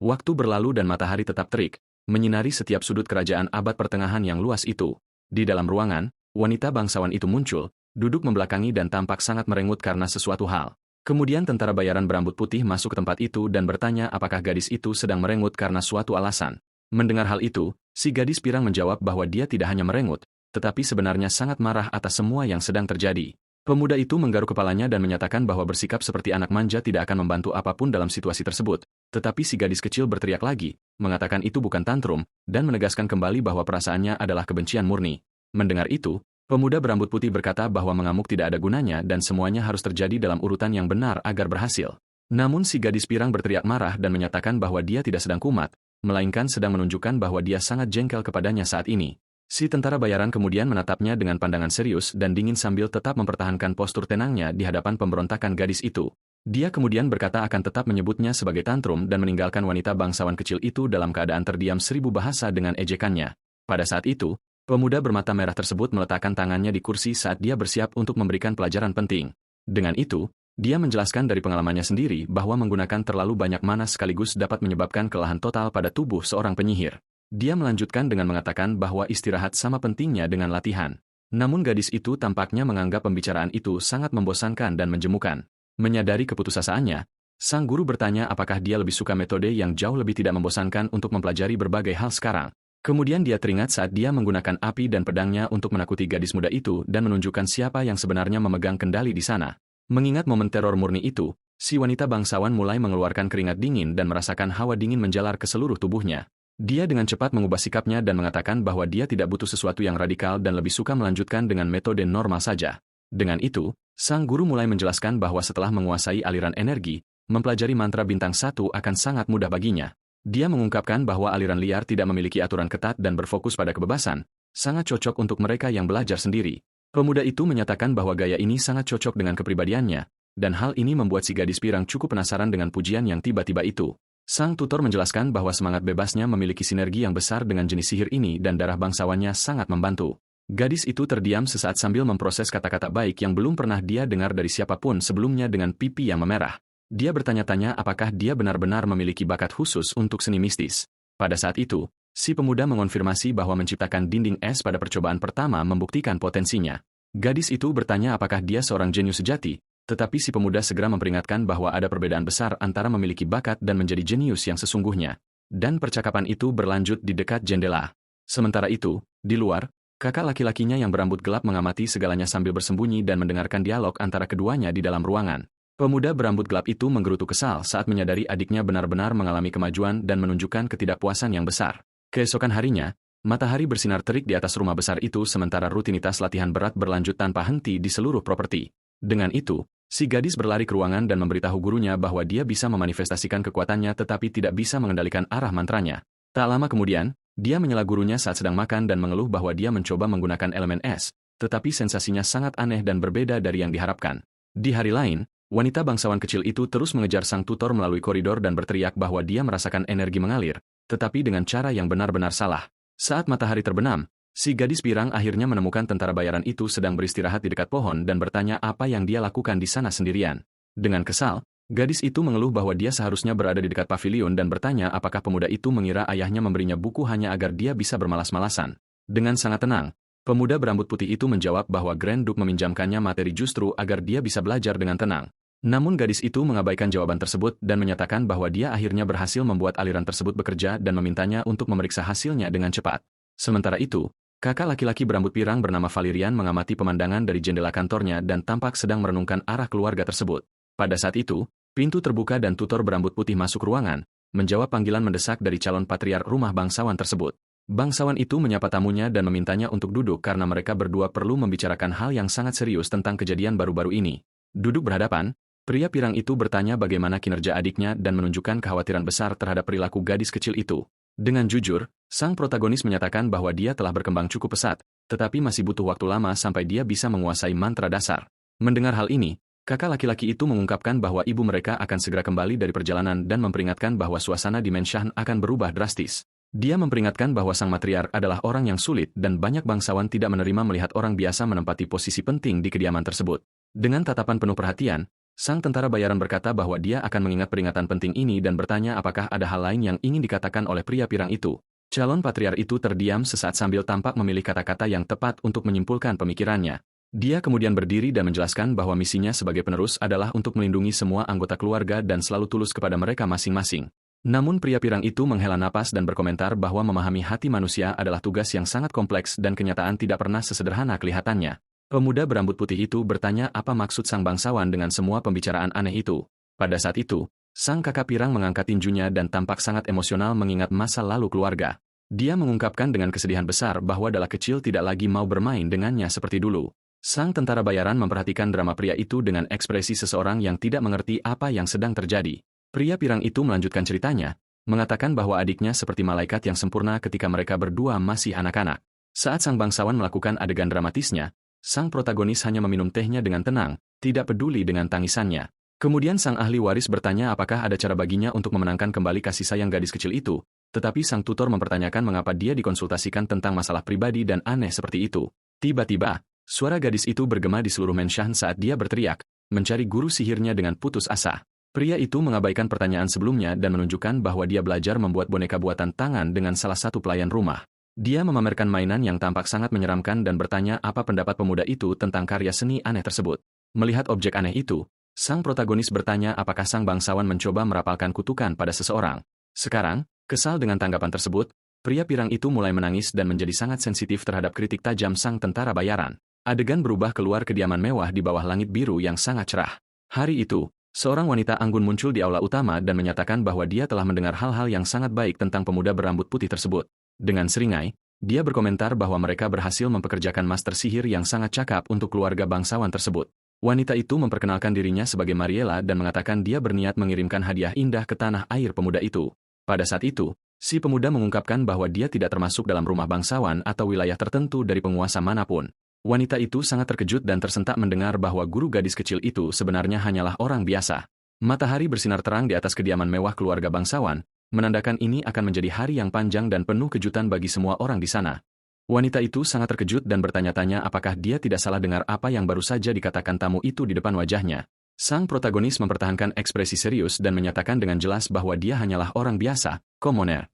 Waktu berlalu dan matahari tetap terik, menyinari setiap sudut kerajaan abad pertengahan yang luas itu. Di dalam ruangan, wanita bangsawan itu muncul, duduk membelakangi dan tampak sangat merengut karena sesuatu hal. Kemudian tentara bayaran berambut putih masuk ke tempat itu dan bertanya apakah gadis itu sedang merengut karena suatu alasan. Mendengar hal itu, si gadis pirang menjawab bahwa dia tidak hanya merengut, tetapi sebenarnya sangat marah atas semua yang sedang terjadi. Pemuda itu menggaruk kepalanya dan menyatakan bahwa bersikap seperti anak manja tidak akan membantu apapun dalam situasi tersebut. Tetapi si gadis kecil berteriak lagi, mengatakan itu bukan tantrum, dan menegaskan kembali bahwa perasaannya adalah kebencian murni. Mendengar itu, pemuda berambut putih berkata bahwa mengamuk tidak ada gunanya dan semuanya harus terjadi dalam urutan yang benar agar berhasil. Namun si gadis pirang berteriak marah dan menyatakan bahwa dia tidak sedang kumat, melainkan sedang menunjukkan bahwa dia sangat jengkel kepadanya saat ini. Si tentara bayaran kemudian menatapnya dengan pandangan serius dan dingin sambil tetap mempertahankan postur tenangnya di hadapan pemberontakan gadis itu. Dia kemudian berkata akan tetap menyebutnya sebagai tantrum dan meninggalkan wanita bangsawan kecil itu dalam keadaan terdiam 1000 bahasa dengan ejekannya. Pada saat itu, Pemuda bermata merah tersebut meletakkan tangannya di kursi saat dia bersiap untuk memberikan pelajaran penting. Dengan itu, dia menjelaskan dari pengalamannya sendiri bahwa menggunakan terlalu banyak mana sekaligus dapat menyebabkan kelelahan total pada tubuh seorang penyihir. Dia melanjutkan dengan mengatakan bahwa istirahat sama pentingnya dengan latihan. Namun gadis itu tampaknya menganggap pembicaraan itu sangat membosankan dan menjemukan. Menyadari keputusasaannya, sang guru bertanya apakah dia lebih suka metode yang jauh lebih tidak membosankan untuk mempelajari berbagai hal sekarang. Kemudian dia teringat saat dia menggunakan api dan pedangnya untuk menakuti gadis muda itu dan menunjukkan siapa yang sebenarnya memegang kendali di sana. Mengingat momen teror murni itu, si wanita bangsawan mulai mengeluarkan keringat dingin dan merasakan hawa dingin menjalar ke seluruh tubuhnya. Dia dengan cepat mengubah sikapnya dan mengatakan bahwa dia tidak butuh sesuatu yang radikal dan lebih suka melanjutkan dengan metode normal saja. Dengan itu, sang guru mulai menjelaskan bahwa setelah menguasai aliran energi, mempelajari mantra bintang 1 akan sangat mudah baginya. Dia mengungkapkan bahwa aliran liar tidak memiliki aturan ketat dan berfokus pada kebebasan, sangat cocok untuk mereka yang belajar sendiri. Pemuda itu menyatakan bahwa gaya ini sangat cocok dengan kepribadiannya, dan hal ini membuat si gadis pirang cukup penasaran dengan pujian yang tiba-tiba itu. Sang tutor menjelaskan bahwa semangat bebasnya memiliki sinergi yang besar dengan jenis sihir ini dan darah bangsawannya sangat membantu. Gadis itu terdiam sesaat sambil memproses kata-kata baik yang belum pernah dia dengar dari siapapun sebelumnya dengan pipi yang memerah. Dia bertanya-tanya apakah dia benar-benar memiliki bakat khusus untuk seni mistis. Pada saat itu, si pemuda mengonfirmasi bahwa menciptakan dinding es pada percobaan pertama membuktikan potensinya. Gadis itu bertanya apakah dia seorang jenius sejati, tetapi si pemuda segera memperingatkan bahwa ada perbedaan besar antara memiliki bakat dan menjadi jenius yang sesungguhnya. Dan percakapan itu berlanjut di dekat jendela. Sementara itu, di luar, kakak laki-lakinya yang berambut gelap mengamati segalanya sambil bersembunyi dan mendengarkan dialog antara keduanya di dalam ruangan. Pemuda berambut gelap itu menggerutu kesal saat menyadari adiknya benar-benar mengalami kemajuan dan menunjukkan ketidakpuasan yang besar. Keesokan harinya, matahari bersinar terik di atas rumah besar itu sementara rutinitas latihan berat berlanjut tanpa henti di seluruh properti. Dengan itu, si gadis berlari ke ruangan dan memberitahu gurunya bahwa dia bisa memanifestasikan kekuatannya tetapi tidak bisa mengendalikan arah mantranya. Tak lama kemudian, dia menyela gurunya saat sedang makan dan mengeluh bahwa dia mencoba menggunakan elemen es, tetapi sensasinya sangat aneh dan berbeda dari yang diharapkan. Di hari lain, wanita bangsawan kecil itu terus mengejar sang tutor melalui koridor dan berteriak bahwa dia merasakan energi mengalir, tetapi dengan cara yang benar-benar salah. Saat matahari terbenam, si gadis pirang akhirnya menemukan tentara bayaran itu sedang beristirahat di dekat pohon dan bertanya apa yang dia lakukan di sana sendirian. Dengan kesal, gadis itu mengeluh bahwa dia seharusnya berada di dekat pavilion dan bertanya apakah pemuda itu mengira ayahnya memberinya buku hanya agar dia bisa bermalas-malasan. Dengan sangat tenang, pemuda berambut putih itu menjawab bahwa Grand Duke meminjamkannya materi justru agar dia bisa belajar dengan tenang. Namun gadis itu mengabaikan jawaban tersebut dan menyatakan bahwa dia akhirnya berhasil membuat aliran tersebut bekerja dan memintanya untuk memeriksa hasilnya dengan cepat. Sementara itu, kakak laki-laki berambut pirang bernama Valerian mengamati pemandangan dari jendela kantornya dan tampak sedang merenungkan arah keluarga tersebut. Pada saat itu, pintu terbuka dan tutor berambut putih masuk ruangan, menjawab panggilan mendesak dari calon patriark rumah bangsawan tersebut. Bangsawan itu menyapa tamunya dan memintanya untuk duduk karena mereka berdua perlu membicarakan hal yang sangat serius tentang kejadian baru-baru ini. Duduk berhadapan, pria pirang itu bertanya bagaimana kinerja adiknya dan menunjukkan kekhawatiran besar terhadap perilaku gadis kecil itu. Dengan jujur, sang protagonis menyatakan bahwa dia telah berkembang cukup pesat, tetapi masih butuh waktu lama sampai dia bisa menguasai mantra dasar. Mendengar hal ini, kakak laki-laki itu mengungkapkan bahwa ibu mereka akan segera kembali dari perjalanan dan memperingatkan bahwa suasana di Menshan akan berubah drastis. Dia memperingatkan bahwa sang matriark adalah orang yang sulit dan banyak bangsawan tidak menerima melihat orang biasa menempati posisi penting di kediaman tersebut. Dengan tatapan penuh perhatian, sang tentara bayaran berkata bahwa dia akan mengingat peringatan penting ini dan bertanya apakah ada hal lain yang ingin dikatakan oleh pria pirang itu. Calon patriark itu terdiam sesaat sambil tampak memilih kata-kata yang tepat untuk menyimpulkan pemikirannya. Dia kemudian berdiri dan menjelaskan bahwa misinya sebagai penerus adalah untuk melindungi semua anggota keluarga dan selalu tulus kepada mereka masing-masing. Namun pria pirang itu menghela napas dan berkomentar bahwa memahami hati manusia adalah tugas yang sangat kompleks dan kenyataan tidak pernah sesederhana kelihatannya. Pemuda berambut putih itu bertanya apa maksud sang bangsawan dengan semua pembicaraan aneh itu. Pada saat itu, sang kakak pirang mengangkat tinjunya dan tampak sangat emosional mengingat masa lalu keluarga. Dia mengungkapkan dengan kesedihan besar bahwa Dala kecil tidak lagi mau bermain dengannya seperti dulu. Sang tentara bayaran memperhatikan drama pria itu dengan ekspresi seseorang yang tidak mengerti apa yang sedang terjadi. Pria pirang itu melanjutkan ceritanya, mengatakan bahwa adiknya seperti malaikat yang sempurna ketika mereka berdua masih anak-anak. Saat sang bangsawan melakukan adegan dramatisnya, sang protagonis hanya meminum tehnya dengan tenang, tidak peduli dengan tangisannya. Kemudian sang ahli waris bertanya apakah ada cara baginya untuk memenangkan kembali kasih sayang gadis kecil itu, tetapi sang tutor mempertanyakan mengapa dia dikonsultasikan tentang masalah pribadi dan aneh seperti itu. Tiba-tiba, suara gadis itu bergema di seluruh Menshan saat dia berteriak, mencari guru sihirnya dengan putus asa. Pria itu mengabaikan pertanyaan sebelumnya dan menunjukkan bahwa dia belajar membuat boneka buatan tangan dengan salah satu pelayan rumah. Dia memamerkan mainan yang tampak sangat menyeramkan dan bertanya apa pendapat pemuda itu tentang karya seni aneh tersebut. Melihat objek aneh itu, sang protagonis bertanya apakah sang bangsawan mencoba merapalkan kutukan pada seseorang. Sekarang, kesal dengan tanggapan tersebut, pria pirang itu mulai menangis dan menjadi sangat sensitif terhadap kritik tajam sang tentara bayaran. Adegan berubah keluar kediaman mewah di bawah langit biru yang sangat cerah. Hari itu, seorang wanita anggun muncul di aula utama dan menyatakan bahwa dia telah mendengar hal-hal yang sangat baik tentang pemuda berambut putih tersebut. Dengan seringai, dia berkomentar bahwa mereka berhasil mempekerjakan master sihir yang sangat cakap untuk keluarga bangsawan tersebut. Wanita itu memperkenalkan dirinya sebagai Mariela dan mengatakan dia berniat mengirimkan hadiah indah ke tanah air pemuda itu. Pada saat itu, si pemuda mengungkapkan bahwa dia tidak termasuk dalam rumah bangsawan atau wilayah tertentu dari penguasa manapun. Wanita itu sangat terkejut dan tersentak mendengar bahwa guru gadis kecil itu sebenarnya hanyalah orang biasa. Matahari bersinar terang di atas kediaman mewah keluarga bangsawan, menandakan ini akan menjadi hari yang panjang dan penuh kejutan bagi semua orang di sana. Wanita itu sangat terkejut dan bertanya-tanya apakah dia tidak salah dengar apa yang baru saja dikatakan tamu itu di depan wajahnya. Sang protagonis mempertahankan ekspresi serius dan menyatakan dengan jelas bahwa dia hanyalah orang biasa, komoner.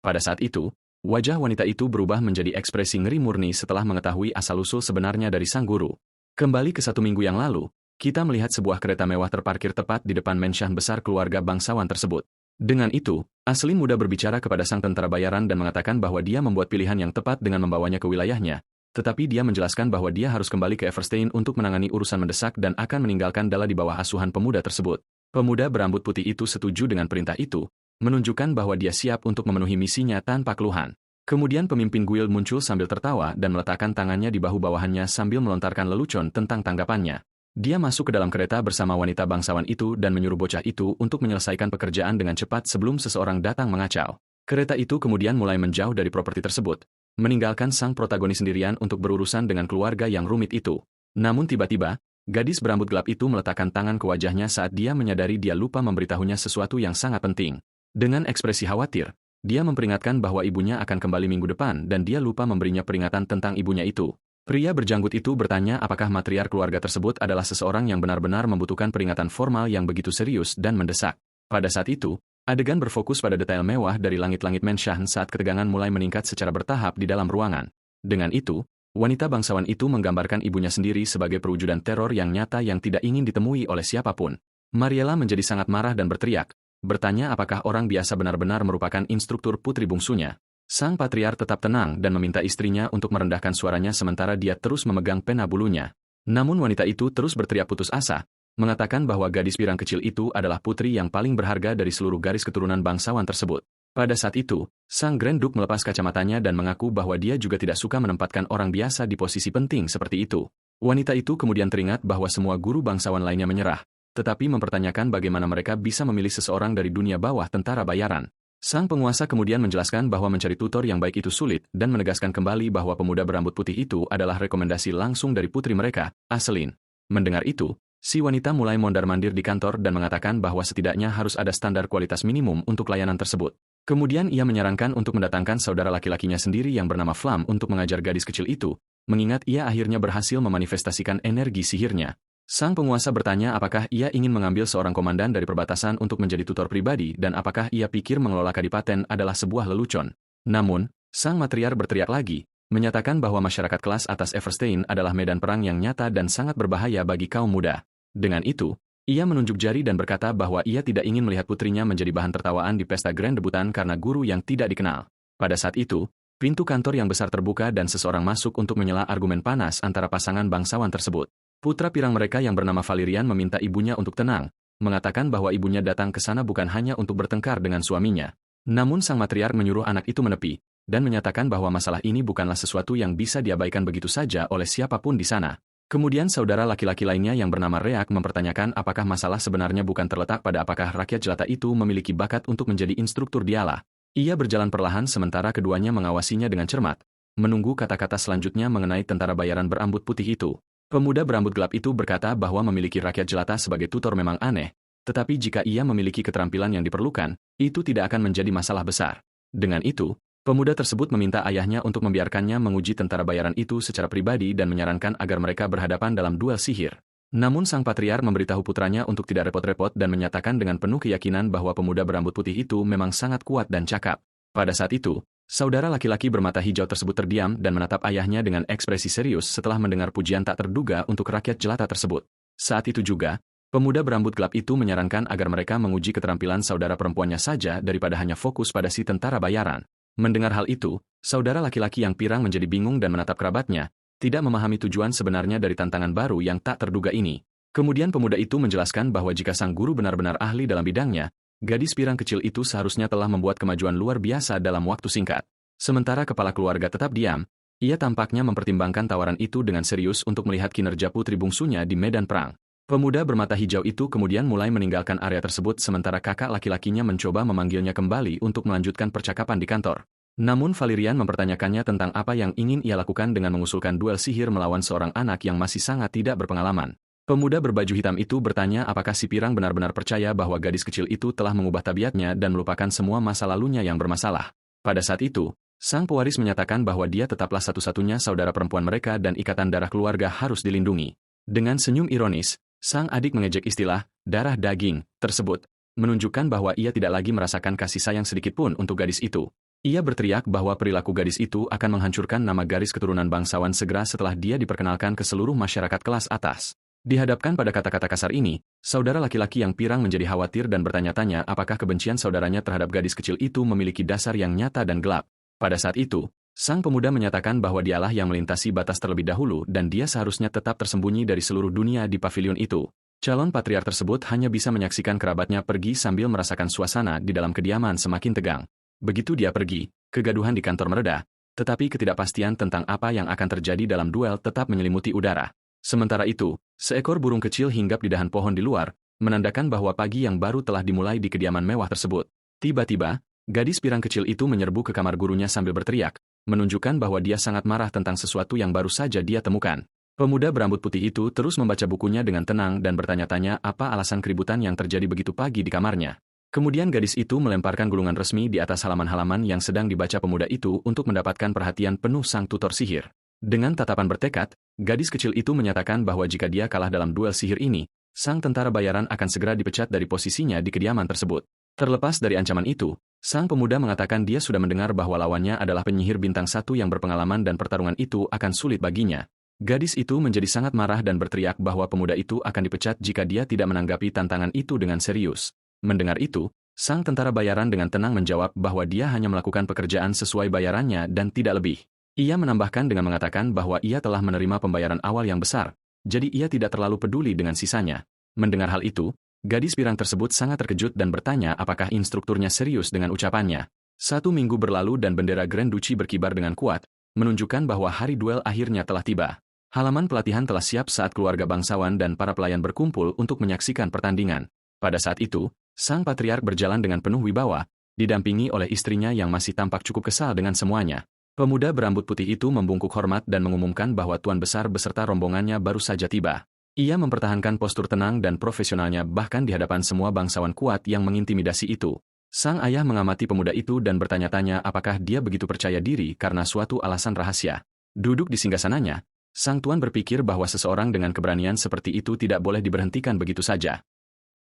Pada saat itu, wajah wanita itu berubah menjadi ekspresi ngeri murni setelah mengetahui asal-usul sebenarnya dari sang guru. Kembali ke 1 minggu yang lalu, kita melihat sebuah kereta mewah terparkir tepat di depan menshan besar keluarga bangsawan tersebut. Dengan itu, Aslin muda berbicara kepada sang tentara bayaran dan mengatakan bahwa dia membuat pilihan yang tepat dengan membawanya ke wilayahnya, tetapi dia menjelaskan bahwa dia harus kembali ke Everstein untuk menangani urusan mendesak dan akan meninggalkan Dala di bawah asuhan pemuda tersebut. Pemuda berambut putih itu setuju dengan perintah itu, menunjukkan bahwa dia siap untuk memenuhi misinya tanpa keluhan. Kemudian pemimpin guild muncul sambil tertawa dan meletakkan tangannya di bahu bawahannya sambil melontarkan lelucon tentang tanggapannya. Dia masuk ke dalam kereta bersama wanita bangsawan itu dan menyuruh bocah itu untuk menyelesaikan pekerjaan dengan cepat sebelum seseorang datang mengacau. Kereta itu kemudian mulai menjauh dari properti tersebut, meninggalkan sang protagonis sendirian untuk berurusan dengan keluarga yang rumit itu. Namun tiba-tiba, gadis berambut gelap itu meletakkan tangan ke wajahnya saat dia menyadari dia lupa memberitahunya sesuatu yang sangat penting. Dengan ekspresi khawatir, dia memperingatkan bahwa ibunya akan kembali minggu depan dan dia lupa memberinya peringatan tentang ibunya itu. Pria berjanggut itu bertanya apakah matriark keluarga tersebut adalah seseorang yang benar-benar membutuhkan peringatan formal yang begitu serius dan mendesak. Pada saat itu, adegan berfokus pada detail mewah dari langit-langit menshan saat ketegangan mulai meningkat secara bertahap di dalam ruangan. Dengan itu, wanita bangsawan itu menggambarkan ibunya sendiri sebagai perwujudan teror yang nyata yang tidak ingin ditemui oleh siapapun. Mariela menjadi sangat marah dan berteriak, bertanya apakah orang biasa benar-benar merupakan instruktur putri bungsunya. Sang patriark tetap tenang dan meminta istrinya untuk merendahkan suaranya sementara dia terus memegang pena bulunya. Namun wanita itu terus berteriak putus asa, mengatakan bahwa gadis pirang kecil itu adalah putri yang paling berharga dari seluruh garis keturunan bangsawan tersebut. Pada saat itu, sang Grand Duke melepas kacamatanya dan mengaku bahwa dia juga tidak suka menempatkan orang biasa di posisi penting seperti itu. Wanita itu kemudian teringat bahwa semua guru bangsawan lainnya menyerah, tetapi mempertanyakan bagaimana mereka bisa memilih seseorang dari dunia bawah tentara bayaran. Sang penguasa kemudian menjelaskan bahwa mencari tutor yang baik itu sulit dan menegaskan kembali bahwa pemuda berambut putih itu adalah rekomendasi langsung dari putri mereka, Aselin. Mendengar itu, si wanita mulai mondar-mandir di kantor dan mengatakan bahwa setidaknya harus ada standar kualitas minimum untuk layanan tersebut. Kemudian ia menyarankan untuk mendatangkan saudara laki-lakinya sendiri yang bernama Flam untuk mengajar gadis kecil itu, mengingat ia akhirnya berhasil memanifestasikan energi sihirnya. Sang penguasa bertanya apakah ia ingin mengambil seorang komandan dari perbatasan untuk menjadi tutor pribadi dan apakah ia pikir mengelola kadipaten adalah sebuah lelucon. Namun, sang matriark berteriak lagi, menyatakan bahwa masyarakat kelas atas Everstein adalah medan perang yang nyata dan sangat berbahaya bagi kaum muda. Dengan itu, ia menunjuk jari dan berkata bahwa ia tidak ingin melihat putrinya menjadi bahan tertawaan di pesta grand debutan karena guru yang tidak dikenal. Pada saat itu, pintu kantor yang besar terbuka dan seseorang masuk untuk menyela argumen panas antara pasangan bangsawan tersebut. Putra pirang mereka yang bernama Valerian meminta ibunya untuk tenang, mengatakan bahwa ibunya datang ke sana bukan hanya untuk bertengkar dengan suaminya. Namun sang matriark menyuruh anak itu menepi, dan menyatakan bahwa masalah ini bukanlah sesuatu yang bisa diabaikan begitu saja oleh siapapun di sana. Kemudian saudara laki-laki lainnya yang bernama Reak mempertanyakan apakah masalah sebenarnya bukan terletak pada apakah rakyat jelata itu memiliki bakat untuk menjadi instruktur dialah. Ia berjalan perlahan sementara keduanya mengawasinya dengan cermat, menunggu kata-kata selanjutnya mengenai tentara bayaran berambut putih itu. Pemuda berambut gelap itu berkata bahwa memiliki rakyat jelata sebagai tutor memang aneh, tetapi jika ia memiliki keterampilan yang diperlukan, itu tidak akan menjadi masalah besar. Dengan itu, pemuda tersebut meminta ayahnya untuk membiarkannya menguji tentara bayaran itu secara pribadi dan menyarankan agar mereka berhadapan dalam duel sihir. Namun sang patriark memberitahu putranya untuk tidak repot-repot dan menyatakan dengan penuh keyakinan bahwa pemuda berambut putih itu memang sangat kuat dan cakap. Pada saat itu, saudara laki-laki bermata hijau tersebut terdiam dan menatap ayahnya dengan ekspresi serius setelah mendengar pujian tak terduga untuk rakyat jelata tersebut. Saat itu juga, pemuda berambut gelap itu menyarankan agar mereka menguji keterampilan saudara perempuannya saja daripada hanya fokus pada si tentara bayaran. Mendengar hal itu, saudara laki-laki yang pirang menjadi bingung dan menatap kerabatnya, tidak memahami tujuan sebenarnya dari tantangan baru yang tak terduga ini. Kemudian pemuda itu menjelaskan bahwa jika sang guru benar-benar ahli dalam bidangnya, gadis pirang kecil itu seharusnya telah membuat kemajuan luar biasa dalam waktu singkat. Sementara kepala keluarga tetap diam, ia tampaknya mempertimbangkan tawaran itu dengan serius untuk melihat kinerja putri bungsunya di medan perang. Pemuda bermata hijau itu kemudian mulai meninggalkan area tersebut sementara kakak laki-lakinya mencoba memanggilnya kembali untuk melanjutkan percakapan di kantor. Namun Valerian mempertanyakannya tentang apa yang ingin ia lakukan dengan mengusulkan duel sihir melawan seorang anak yang masih sangat tidak berpengalaman. Pemuda berbaju hitam itu bertanya apakah si pirang benar-benar percaya bahwa gadis kecil itu telah mengubah tabiatnya dan melupakan semua masa lalunya yang bermasalah. Pada saat itu, sang pewaris menyatakan bahwa dia tetaplah satu-satunya saudara perempuan mereka dan ikatan darah keluarga harus dilindungi. Dengan senyum ironis, sang adik mengejek istilah darah daging tersebut, menunjukkan bahwa ia tidak lagi merasakan kasih sayang sedikitpun untuk gadis itu. Ia berteriak bahwa perilaku gadis itu akan menghancurkan nama garis keturunan bangsawan segera setelah dia diperkenalkan ke seluruh masyarakat kelas atas. Dihadapkan pada kata-kata kasar ini, saudara laki-laki yang pirang menjadi khawatir dan bertanya-tanya apakah kebencian saudaranya terhadap gadis kecil itu memiliki dasar yang nyata dan gelap. Pada saat itu, sang pemuda menyatakan bahwa dialah yang melintasi batas terlebih dahulu dan dia seharusnya tetap tersembunyi dari seluruh dunia di pavilion itu. Calon patriark tersebut hanya bisa menyaksikan kerabatnya pergi sambil merasakan suasana di dalam kediaman semakin tegang. Begitu dia pergi, kegaduhan di kantor mereda, tetapi ketidakpastian tentang apa yang akan terjadi dalam duel tetap menyelimuti udara. Sementara itu, seekor burung kecil hinggap di dahan pohon di luar, menandakan bahwa pagi yang baru telah dimulai di kediaman mewah tersebut. Tiba-tiba, gadis pirang kecil itu menyerbu ke kamar gurunya sambil berteriak, menunjukkan bahwa dia sangat marah tentang sesuatu yang baru saja dia temukan. Pemuda berambut putih itu terus membaca bukunya dengan tenang dan bertanya-tanya apa alasan keributan yang terjadi begitu pagi di kamarnya. Kemudian gadis itu melemparkan gulungan resmi di atas halaman-halaman yang sedang dibaca pemuda itu untuk mendapatkan perhatian penuh sang tutor sihir. Dengan tatapan bertekad, gadis kecil itu menyatakan bahwa jika dia kalah dalam duel sihir ini, sang tentara bayaran akan segera dipecat dari posisinya di kediaman tersebut. Terlepas dari ancaman itu, sang pemuda mengatakan dia sudah mendengar bahwa lawannya adalah penyihir bintang 1 yang berpengalaman dan pertarungan itu akan sulit baginya. Gadis itu menjadi sangat marah dan berteriak bahwa pemuda itu akan dipecat jika dia tidak menanggapi tantangan itu dengan serius. Mendengar itu, sang tentara bayaran dengan tenang menjawab bahwa dia hanya melakukan pekerjaan sesuai bayarannya dan tidak lebih. Ia menambahkan dengan mengatakan bahwa ia telah menerima pembayaran awal yang besar, jadi ia tidak terlalu peduli dengan sisanya. Mendengar hal itu, gadis pirang tersebut sangat terkejut dan bertanya apakah instrukturnya serius dengan ucapannya. 1 minggu berlalu dan bendera Grand Duchy berkibar dengan kuat, menunjukkan bahwa hari duel akhirnya telah tiba. Halaman pelatihan telah siap saat keluarga bangsawan dan para pelayan berkumpul untuk menyaksikan pertandingan. Pada saat itu, sang patriark berjalan dengan penuh wibawa, didampingi oleh istrinya yang masih tampak cukup kesal dengan semuanya. Pemuda berambut putih itu membungkuk hormat dan mengumumkan bahwa tuan besar beserta rombongannya baru saja tiba. Ia mempertahankan postur tenang dan profesionalnya bahkan di hadapan semua bangsawan kuat yang mengintimidasi itu. Sang ayah mengamati pemuda itu dan bertanya-tanya apakah dia begitu percaya diri karena suatu alasan rahasia. Duduk di singgasananya, sang tuan berpikir bahwa seseorang dengan keberanian seperti itu tidak boleh diberhentikan begitu saja.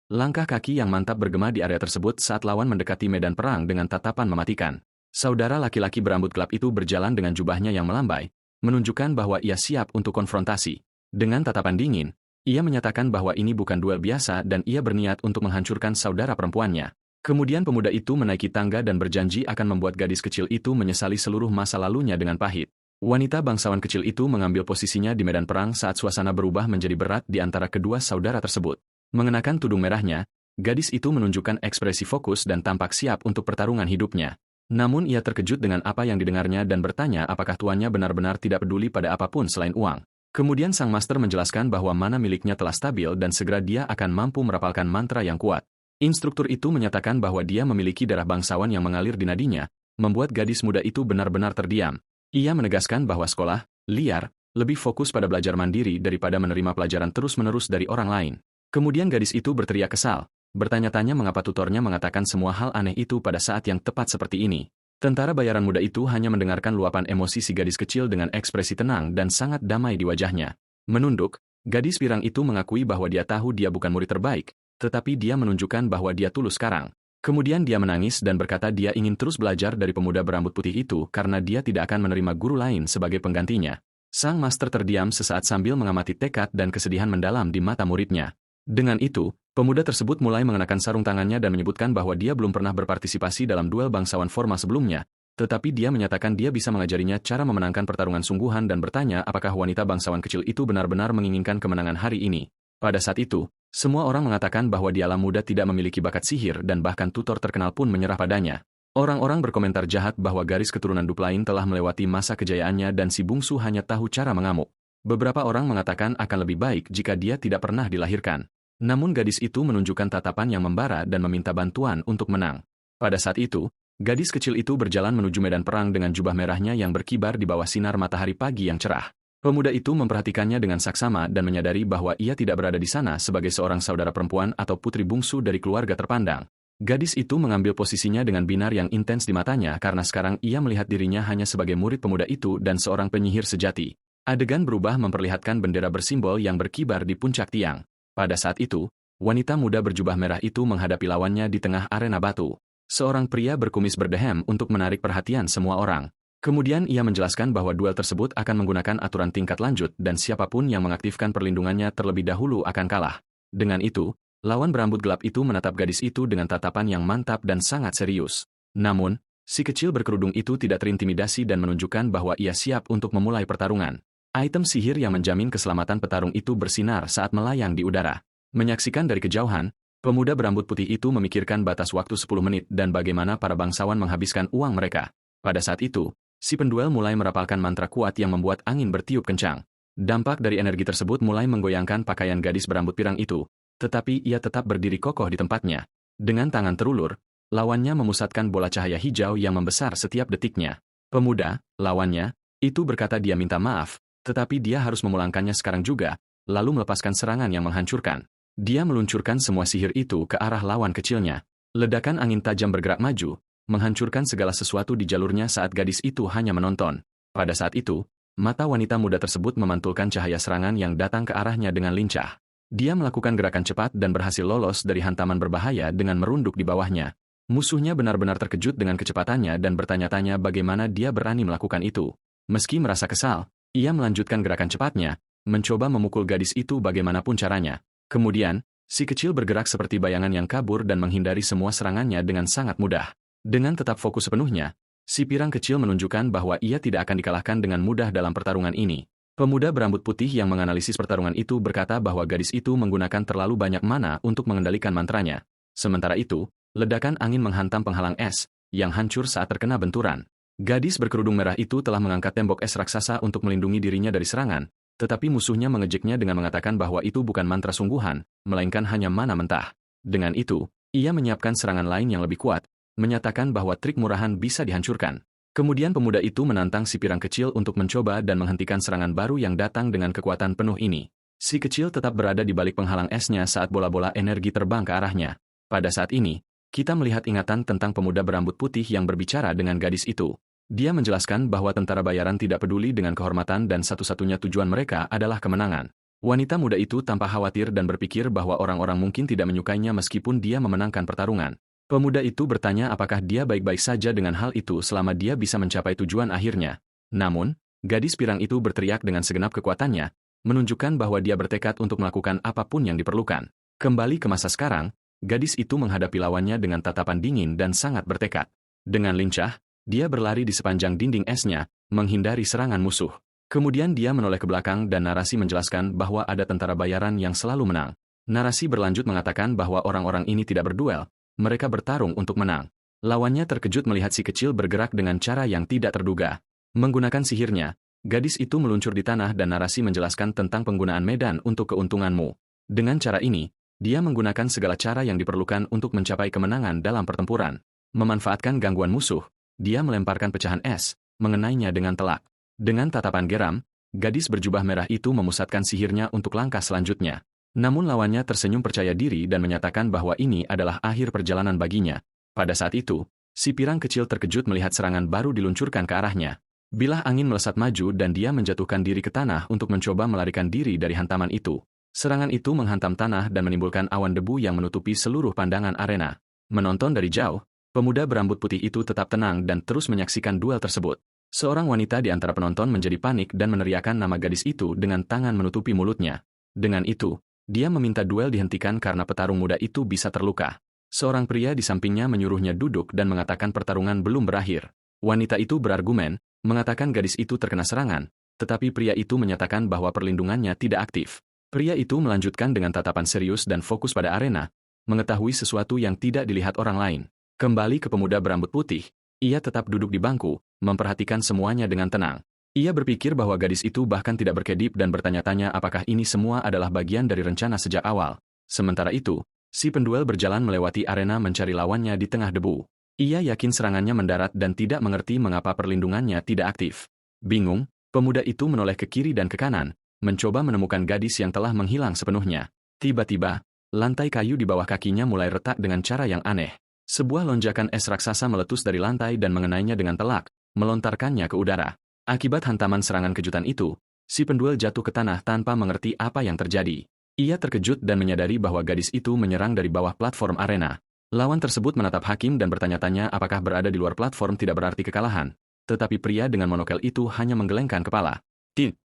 Langkah kaki yang mantap bergema di area tersebut saat lawan mendekati medan perang dengan tatapan mematikan. Saudara laki-laki berambut gelap itu berjalan dengan jubahnya yang melambai, menunjukkan bahwa ia siap untuk konfrontasi. Dengan tatapan dingin, ia menyatakan bahwa ini bukan duel biasa dan ia berniat untuk menghancurkan saudara perempuannya. Kemudian pemuda itu menaiki tangga dan berjanji akan membuat gadis kecil itu menyesali seluruh masa lalunya dengan pahit. Wanita bangsawan kecil itu mengambil posisinya di medan perang saat suasana berubah menjadi berat di antara kedua saudara tersebut. Mengenakan tudung merahnya, gadis itu menunjukkan ekspresi fokus dan tampak siap untuk pertarungan hidupnya. Namun ia terkejut dengan apa yang didengarnya dan bertanya apakah tuannya benar-benar tidak peduli pada apapun selain uang. Kemudian sang master menjelaskan bahwa mana miliknya telah stabil dan segera dia akan mampu merapalkan mantra yang kuat. Instruktur itu menyatakan bahwa dia memiliki darah bangsawan yang mengalir di nadinya, membuat gadis muda itu benar-benar terdiam. Ia menegaskan bahwa sekolah, liar, lebih fokus pada belajar mandiri daripada menerima pelajaran terus-menerus dari orang lain. Kemudian gadis itu berteriak kesal, bertanya-tanya mengapa tutornya mengatakan semua hal aneh itu pada saat yang tepat seperti ini. Tentara bayaran muda itu hanya mendengarkan luapan emosi si gadis kecil dengan ekspresi tenang dan sangat damai di wajahnya. Menunduk, gadis pirang itu mengakui bahwa dia tahu dia bukan murid terbaik, tetapi dia menunjukkan bahwa dia tulus sekarang. Kemudian dia menangis dan berkata dia ingin terus belajar dari pemuda berambut putih itu karena dia tidak akan menerima guru lain sebagai penggantinya. Sang master terdiam sesaat sambil mengamati tekad dan kesedihan mendalam di mata muridnya. Dengan itu, pemuda tersebut mulai mengenakan sarung tangannya dan menyebutkan bahwa dia belum pernah berpartisipasi dalam duel bangsawan formal sebelumnya, tetapi dia menyatakan dia bisa mengajarinya cara memenangkan pertarungan sungguhan dan bertanya apakah wanita bangsawan kecil itu benar-benar menginginkan kemenangan hari ini. Pada saat itu, semua orang mengatakan bahwa dialah muda tidak memiliki bakat sihir dan bahkan tutor terkenal pun menyerah padanya. Orang-orang berkomentar jahat bahwa garis keturunan Duplain telah melewati masa kejayaannya dan si bungsu hanya tahu cara mengamuk. Beberapa orang mengatakan akan lebih baik jika dia tidak pernah dilahirkan. Namun gadis itu menunjukkan tatapan yang membara dan meminta bantuan untuk menang. Pada saat itu, gadis kecil itu berjalan menuju medan perang dengan jubah merahnya yang berkibar di bawah sinar matahari pagi yang cerah. Pemuda itu memperhatikannya dengan saksama dan menyadari bahwa ia tidak berada di sana sebagai seorang saudara perempuan atau putri bungsu dari keluarga terpandang. Gadis itu mengambil posisinya dengan binar yang intens di matanya karena sekarang ia melihat dirinya hanya sebagai murid pemuda itu dan seorang penyihir sejati. Adegan berubah memperlihatkan bendera bersimbol yang berkibar di puncak tiang. Pada saat itu, wanita muda berjubah merah itu menghadapi lawannya di tengah arena batu. Seorang pria berkumis berdehem untuk menarik perhatian semua orang. Kemudian ia menjelaskan bahwa duel tersebut akan menggunakan aturan tingkat lanjut dan siapapun yang mengaktifkan perlindungannya terlebih dahulu akan kalah. Dengan itu, lawan berambut gelap itu menatap gadis itu dengan tatapan yang mantap dan sangat serius. Namun, si kecil berkerudung itu tidak terintimidasi dan menunjukkan bahwa ia siap untuk memulai pertarungan. Item sihir yang menjamin keselamatan petarung itu bersinar saat melayang di udara. Menyaksikan dari kejauhan, pemuda berambut putih itu memikirkan batas waktu 10 menit dan bagaimana para bangsawan menghabiskan uang mereka. Pada saat itu, si penduel mulai merapalkan mantra kuat yang membuat angin bertiup kencang. Dampak dari energi tersebut mulai menggoyangkan pakaian gadis berambut pirang itu, tetapi ia tetap berdiri kokoh di tempatnya. Dengan tangan terulur, lawannya memusatkan bola cahaya hijau yang membesar setiap detiknya. Pemuda, lawannya, itu berkata dia minta maaf, tetapi dia harus memulangkannya sekarang juga, lalu melepaskan serangan yang menghancurkan. Dia meluncurkan semua sihir itu ke arah lawan kecilnya. Ledakan angin tajam bergerak maju, menghancurkan segala sesuatu di jalurnya saat gadis itu hanya menonton. Pada saat itu, mata wanita muda tersebut memantulkan cahaya serangan yang datang ke arahnya dengan lincah. Dia melakukan gerakan cepat dan berhasil lolos dari hantaman berbahaya dengan merunduk di bawahnya. Musuhnya benar-benar terkejut dengan kecepatannya dan bertanya-tanya bagaimana dia berani melakukan itu. Meski merasa kesal, ia melanjutkan gerakan cepatnya, mencoba memukul gadis itu bagaimanapun caranya. Kemudian, si kecil bergerak seperti bayangan yang kabur dan menghindari semua serangannya dengan sangat mudah. Dengan tetap fokus sepenuhnya, si pirang kecil menunjukkan bahwa ia tidak akan dikalahkan dengan mudah dalam pertarungan ini. Pemuda berambut putih yang menganalisis pertarungan itu berkata bahwa gadis itu menggunakan terlalu banyak mana untuk mengendalikan mantranya. Sementara itu, ledakan angin menghantam penghalang es, yang hancur saat terkena benturan. Gadis berkerudung merah itu telah mengangkat tembok es raksasa untuk melindungi dirinya dari serangan, tetapi musuhnya mengejeknya dengan mengatakan bahwa itu bukan mantra sungguhan, melainkan hanya mana mentah. Dengan itu, ia menyiapkan serangan lain yang lebih kuat, menyatakan bahwa trik murahan bisa dihancurkan. Kemudian pemuda itu menantang si pirang kecil untuk mencoba dan menghentikan serangan baru yang datang dengan kekuatan penuh ini. Si kecil tetap berada di balik penghalang esnya saat bola-bola energi terbang ke arahnya. Pada saat ini, kita melihat ingatan tentang pemuda berambut putih yang berbicara dengan gadis itu. Dia menjelaskan bahwa tentara bayaran tidak peduli dengan kehormatan dan satu-satunya tujuan mereka adalah kemenangan. Wanita muda itu tampak khawatir dan berpikir bahwa orang-orang mungkin tidak menyukainya meskipun dia memenangkan pertarungan. Pemuda itu bertanya apakah dia baik-baik saja dengan hal itu selama dia bisa mencapai tujuan akhirnya. Namun, gadis pirang itu berteriak dengan segenap kekuatannya, menunjukkan bahwa dia bertekad untuk melakukan apapun yang diperlukan. Kembali ke masa sekarang, gadis itu menghadapi lawannya dengan tatapan dingin dan sangat bertekad. Dengan lincah, dia berlari di sepanjang dinding esnya, menghindari serangan musuh. Kemudian dia menoleh ke belakang dan narasi menjelaskan bahwa ada tentara bayaran yang selalu menang. Narasi berlanjut mengatakan bahwa orang-orang ini tidak berduel, mereka bertarung untuk menang. Lawannya terkejut melihat si kecil bergerak dengan cara yang tidak terduga. Menggunakan sihirnya, gadis itu meluncur di tanah dan narasi menjelaskan tentang penggunaan medan untuk keuntunganmu. Dengan cara ini, dia menggunakan segala cara yang diperlukan untuk mencapai kemenangan dalam pertempuran. Memanfaatkan gangguan musuh, dia melemparkan pecahan es, mengenainya dengan telak. Dengan tatapan geram, gadis berjubah merah itu memusatkan sihirnya untuk langkah selanjutnya. Namun lawannya tersenyum percaya diri dan menyatakan bahwa ini adalah akhir perjalanan baginya. Pada saat itu, Si pirang kecil terkejut melihat serangan baru diluncurkan ke arahnya. Bilah angin melesat maju dan dia menjatuhkan diri ke tanah untuk mencoba melarikan diri dari hantaman itu. Serangan itu menghantam tanah dan menimbulkan awan debu yang menutupi seluruh pandangan arena. Menonton dari jauh, pemuda berambut putih itu tetap tenang dan terus menyaksikan duel tersebut. Seorang wanita di antara penonton menjadi panik dan meneriakkan nama gadis itu dengan tangan menutupi mulutnya. Dengan itu, dia meminta duel dihentikan karena petarung muda itu bisa terluka. Seorang pria di sampingnya menyuruhnya duduk dan mengatakan pertarungan belum berakhir. Wanita itu berargumen, mengatakan gadis itu terkena serangan, tetapi pria itu menyatakan bahwa perlindungannya tidak aktif. Pria itu melanjutkan dengan tatapan serius dan fokus pada arena, mengetahui sesuatu yang tidak dilihat orang lain. Kembali ke pemuda berambut putih, ia tetap duduk di bangku, memperhatikan semuanya dengan tenang. Ia berpikir bahwa gadis itu bahkan tidak berkedip dan bertanya-tanya apakah ini semua adalah bagian dari rencana sejak awal. Sementara itu, si penduel berjalan melewati arena mencari lawannya di tengah debu. Ia yakin serangannya mendarat dan tidak mengerti mengapa perlindungannya tidak aktif. Bingung, pemuda itu menoleh ke kiri dan ke kanan, mencoba menemukan gadis yang telah menghilang sepenuhnya. Tiba-tiba, lantai kayu di bawah kakinya mulai retak dengan cara yang aneh. Sebuah lonjakan es raksasa meletus dari lantai dan mengenainya dengan telak, melontarkannya ke udara. Akibat hantaman serangan kejutan itu, si penduel jatuh ke tanah tanpa mengerti apa yang terjadi. Ia terkejut dan menyadari bahwa gadis itu menyerang dari bawah platform arena. Lawan tersebut menatap hakim dan bertanya-tanya apakah berada di luar platform tidak berarti kekalahan. Tetapi pria dengan monokel itu hanya menggelengkan kepala.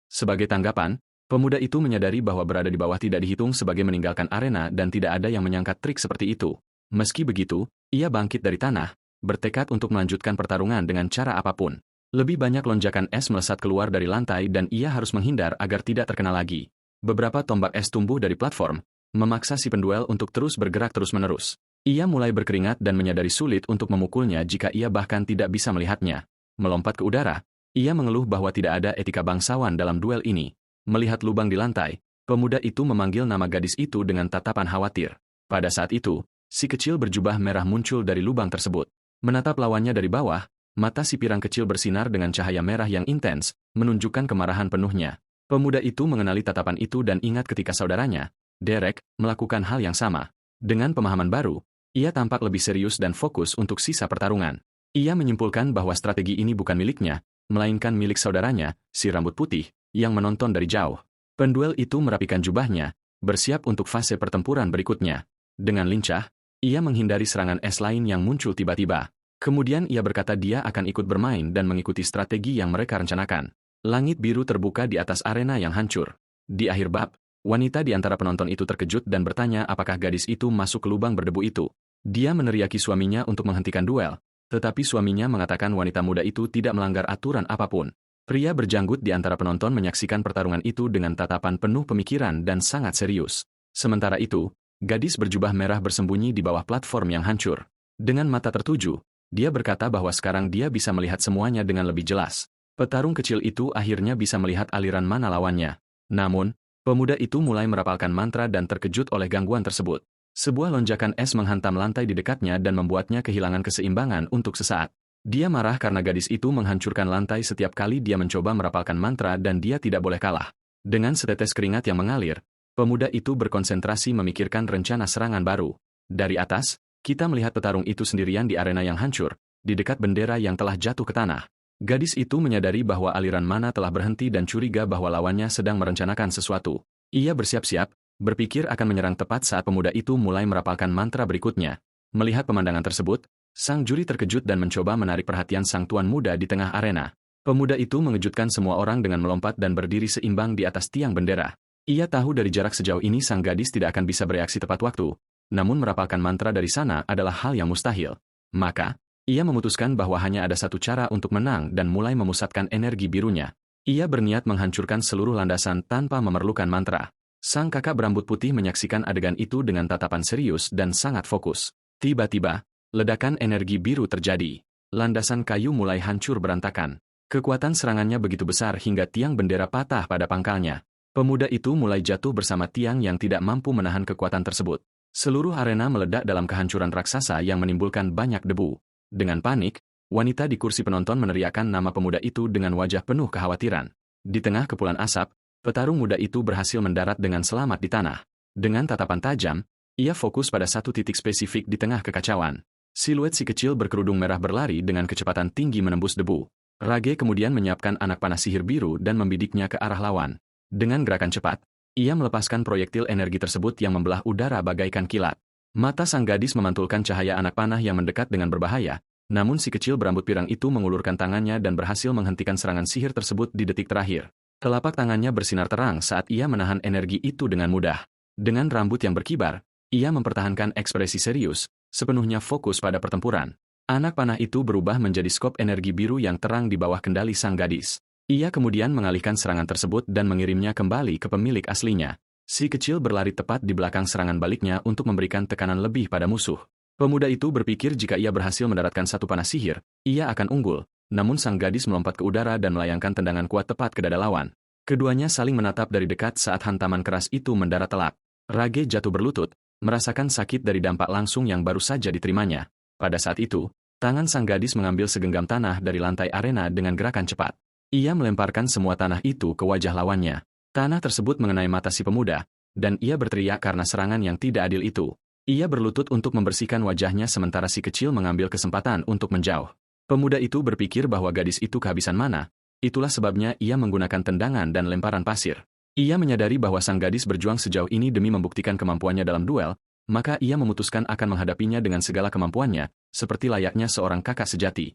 Sebagai tanggapan, pemuda itu menyadari bahwa berada di bawah tidak dihitung sebagai meninggalkan arena dan tidak ada yang menyangka trik seperti itu. Meski begitu, ia bangkit dari tanah, bertekad untuk melanjutkan pertarungan dengan cara apapun. Lebih banyak lonjakan es melesat keluar dari lantai dan ia harus menghindar agar tidak terkena lagi. Beberapa tombak es tumbuh dari platform, memaksa si penduel untuk terus bergerak terus-menerus. Ia mulai berkeringat dan menyadari sulit untuk memukulnya jika ia bahkan tidak bisa melihatnya. Melompat ke udara, ia mengeluh bahwa tidak ada etika bangsawan dalam duel ini. Melihat lubang di lantai, pemuda itu memanggil nama gadis itu dengan tatapan khawatir. Pada saat itu, si kecil berjubah merah muncul dari lubang tersebut. Menatap lawannya dari bawah, mata si pirang kecil bersinar dengan cahaya merah yang intens, menunjukkan kemarahan penuhnya. Pemuda itu mengenali tatapan itu dan ingat ketika saudaranya, Derek, melakukan hal yang sama. Dengan pemahaman baru, ia tampak lebih serius dan fokus untuk sisa pertarungan. Ia menyimpulkan bahwa strategi ini bukan miliknya, melainkan milik saudaranya, si rambut putih, yang menonton dari jauh. Penduel itu merapikan jubahnya, bersiap untuk fase pertempuran berikutnya. Dengan lincah, ia menghindari serangan es lain yang muncul tiba-tiba. Kemudian ia berkata dia akan ikut bermain dan mengikuti strategi yang mereka rencanakan. Langit biru terbuka di atas arena yang hancur. Di akhir bab, wanita di antara penonton itu terkejut dan bertanya apakah gadis itu masuk ke lubang berdebu itu. Dia meneriaki suaminya untuk menghentikan duel, tetapi suaminya mengatakan wanita muda itu tidak melanggar aturan apapun. Pria berjanggut di antara penonton menyaksikan pertarungan itu dengan tatapan penuh pemikiran dan sangat serius. Sementara itu, gadis berjubah merah bersembunyi di bawah platform yang hancur. Dengan mata tertuju, dia berkata bahwa sekarang dia bisa melihat semuanya dengan lebih jelas. Petarung kecil itu akhirnya bisa melihat aliran mana lawannya. Namun, pemuda itu mulai merapalkan mantra dan terkejut oleh gangguan tersebut. Sebuah lonjakan es menghantam lantai di dekatnya dan membuatnya kehilangan keseimbangan untuk sesaat. Dia marah karena gadis itu menghancurkan lantai setiap kali dia mencoba merapalkan mantra dan dia tidak boleh kalah. Dengan setetes keringat yang mengalir, pemuda itu berkonsentrasi memikirkan rencana serangan baru. Dari atas, kita melihat petarung itu sendirian di arena yang hancur, di dekat bendera yang telah jatuh ke tanah. Gadis itu menyadari bahwa aliran mana telah berhenti dan curiga bahwa lawannya sedang merencanakan sesuatu. Ia bersiap-siap, berpikir akan menyerang tepat saat pemuda itu mulai merapalkan mantra berikutnya. Melihat pemandangan tersebut, sang juri terkejut dan mencoba menarik perhatian sang tuan muda di tengah arena. Pemuda itu mengejutkan semua orang dengan melompat dan berdiri seimbang di atas tiang bendera. Ia tahu dari jarak sejauh ini sang gadis tidak akan bisa bereaksi tepat waktu, namun merapalkan mantra dari sana adalah hal yang mustahil. Maka, ia memutuskan bahwa hanya ada satu cara untuk menang dan mulai memusatkan energi birunya. Ia berniat menghancurkan seluruh landasan tanpa memerlukan mantra. Sang kakak berambut putih menyaksikan adegan itu dengan tatapan serius dan sangat fokus. Tiba-tiba, ledakan energi biru terjadi. Landasan kayu mulai hancur berantakan. Kekuatan serangannya begitu besar hingga tiang bendera patah pada pangkalnya. Pemuda itu mulai jatuh bersama tiang yang tidak mampu menahan kekuatan tersebut. Seluruh arena meledak dalam kehancuran raksasa yang menimbulkan banyak debu. Dengan panik, wanita di kursi penonton meneriakkan nama pemuda itu dengan wajah penuh kekhawatiran. Di tengah kepulan asap, petarung muda itu berhasil mendarat dengan selamat di tanah. Dengan tatapan tajam, ia fokus pada satu titik spesifik di tengah kekacauan. Siluet si kecil berkerudung merah berlari dengan kecepatan tinggi menembus debu. Rage kemudian menyiapkan anak panah sihir biru dan membidiknya ke arah lawan. Dengan gerakan cepat, ia melepaskan proyektil energi tersebut yang membelah udara bagaikan kilat. Mata sang gadis memantulkan cahaya anak panah yang mendekat dengan berbahaya, namun si kecil berambut pirang itu mengulurkan tangannya dan berhasil menghentikan serangan sihir tersebut di detik terakhir. Telapak tangannya bersinar terang saat ia menahan energi itu dengan mudah. Dengan rambut yang berkibar, ia mempertahankan ekspresi serius, sepenuhnya fokus pada pertempuran. Anak panah itu berubah menjadi skop energi biru yang terang di bawah kendali sang gadis. Ia kemudian mengalihkan serangan tersebut dan mengirimnya kembali ke pemilik aslinya. Si kecil berlari tepat di belakang serangan baliknya untuk memberikan tekanan lebih pada musuh. Pemuda itu berpikir jika ia berhasil mendaratkan satu panah sihir, ia akan unggul, namun sang gadis melompat ke udara dan melayangkan tendangan kuat tepat ke dada lawan. Keduanya saling menatap dari dekat saat hantaman keras itu mendarat telak. Rage jatuh berlutut, merasakan sakit dari dampak langsung yang baru saja diterimanya. Pada saat itu, tangan sang gadis mengambil segenggam tanah dari lantai arena dengan gerakan cepat. Ia melemparkan semua tanah itu ke wajah lawannya. Tanah tersebut mengenai mata si pemuda, dan ia berteriak karena serangan yang tidak adil itu. Ia berlutut untuk membersihkan wajahnya sementara si kecil mengambil kesempatan untuk menjauh. Pemuda itu berpikir bahwa gadis itu kehabisan mana, itulah sebabnya ia menggunakan tendangan dan lemparan pasir. Ia menyadari bahwa sang gadis berjuang sejauh ini demi membuktikan kemampuannya dalam duel, maka ia memutuskan akan menghadapinya dengan segala kemampuannya, seperti layaknya seorang kakak sejati.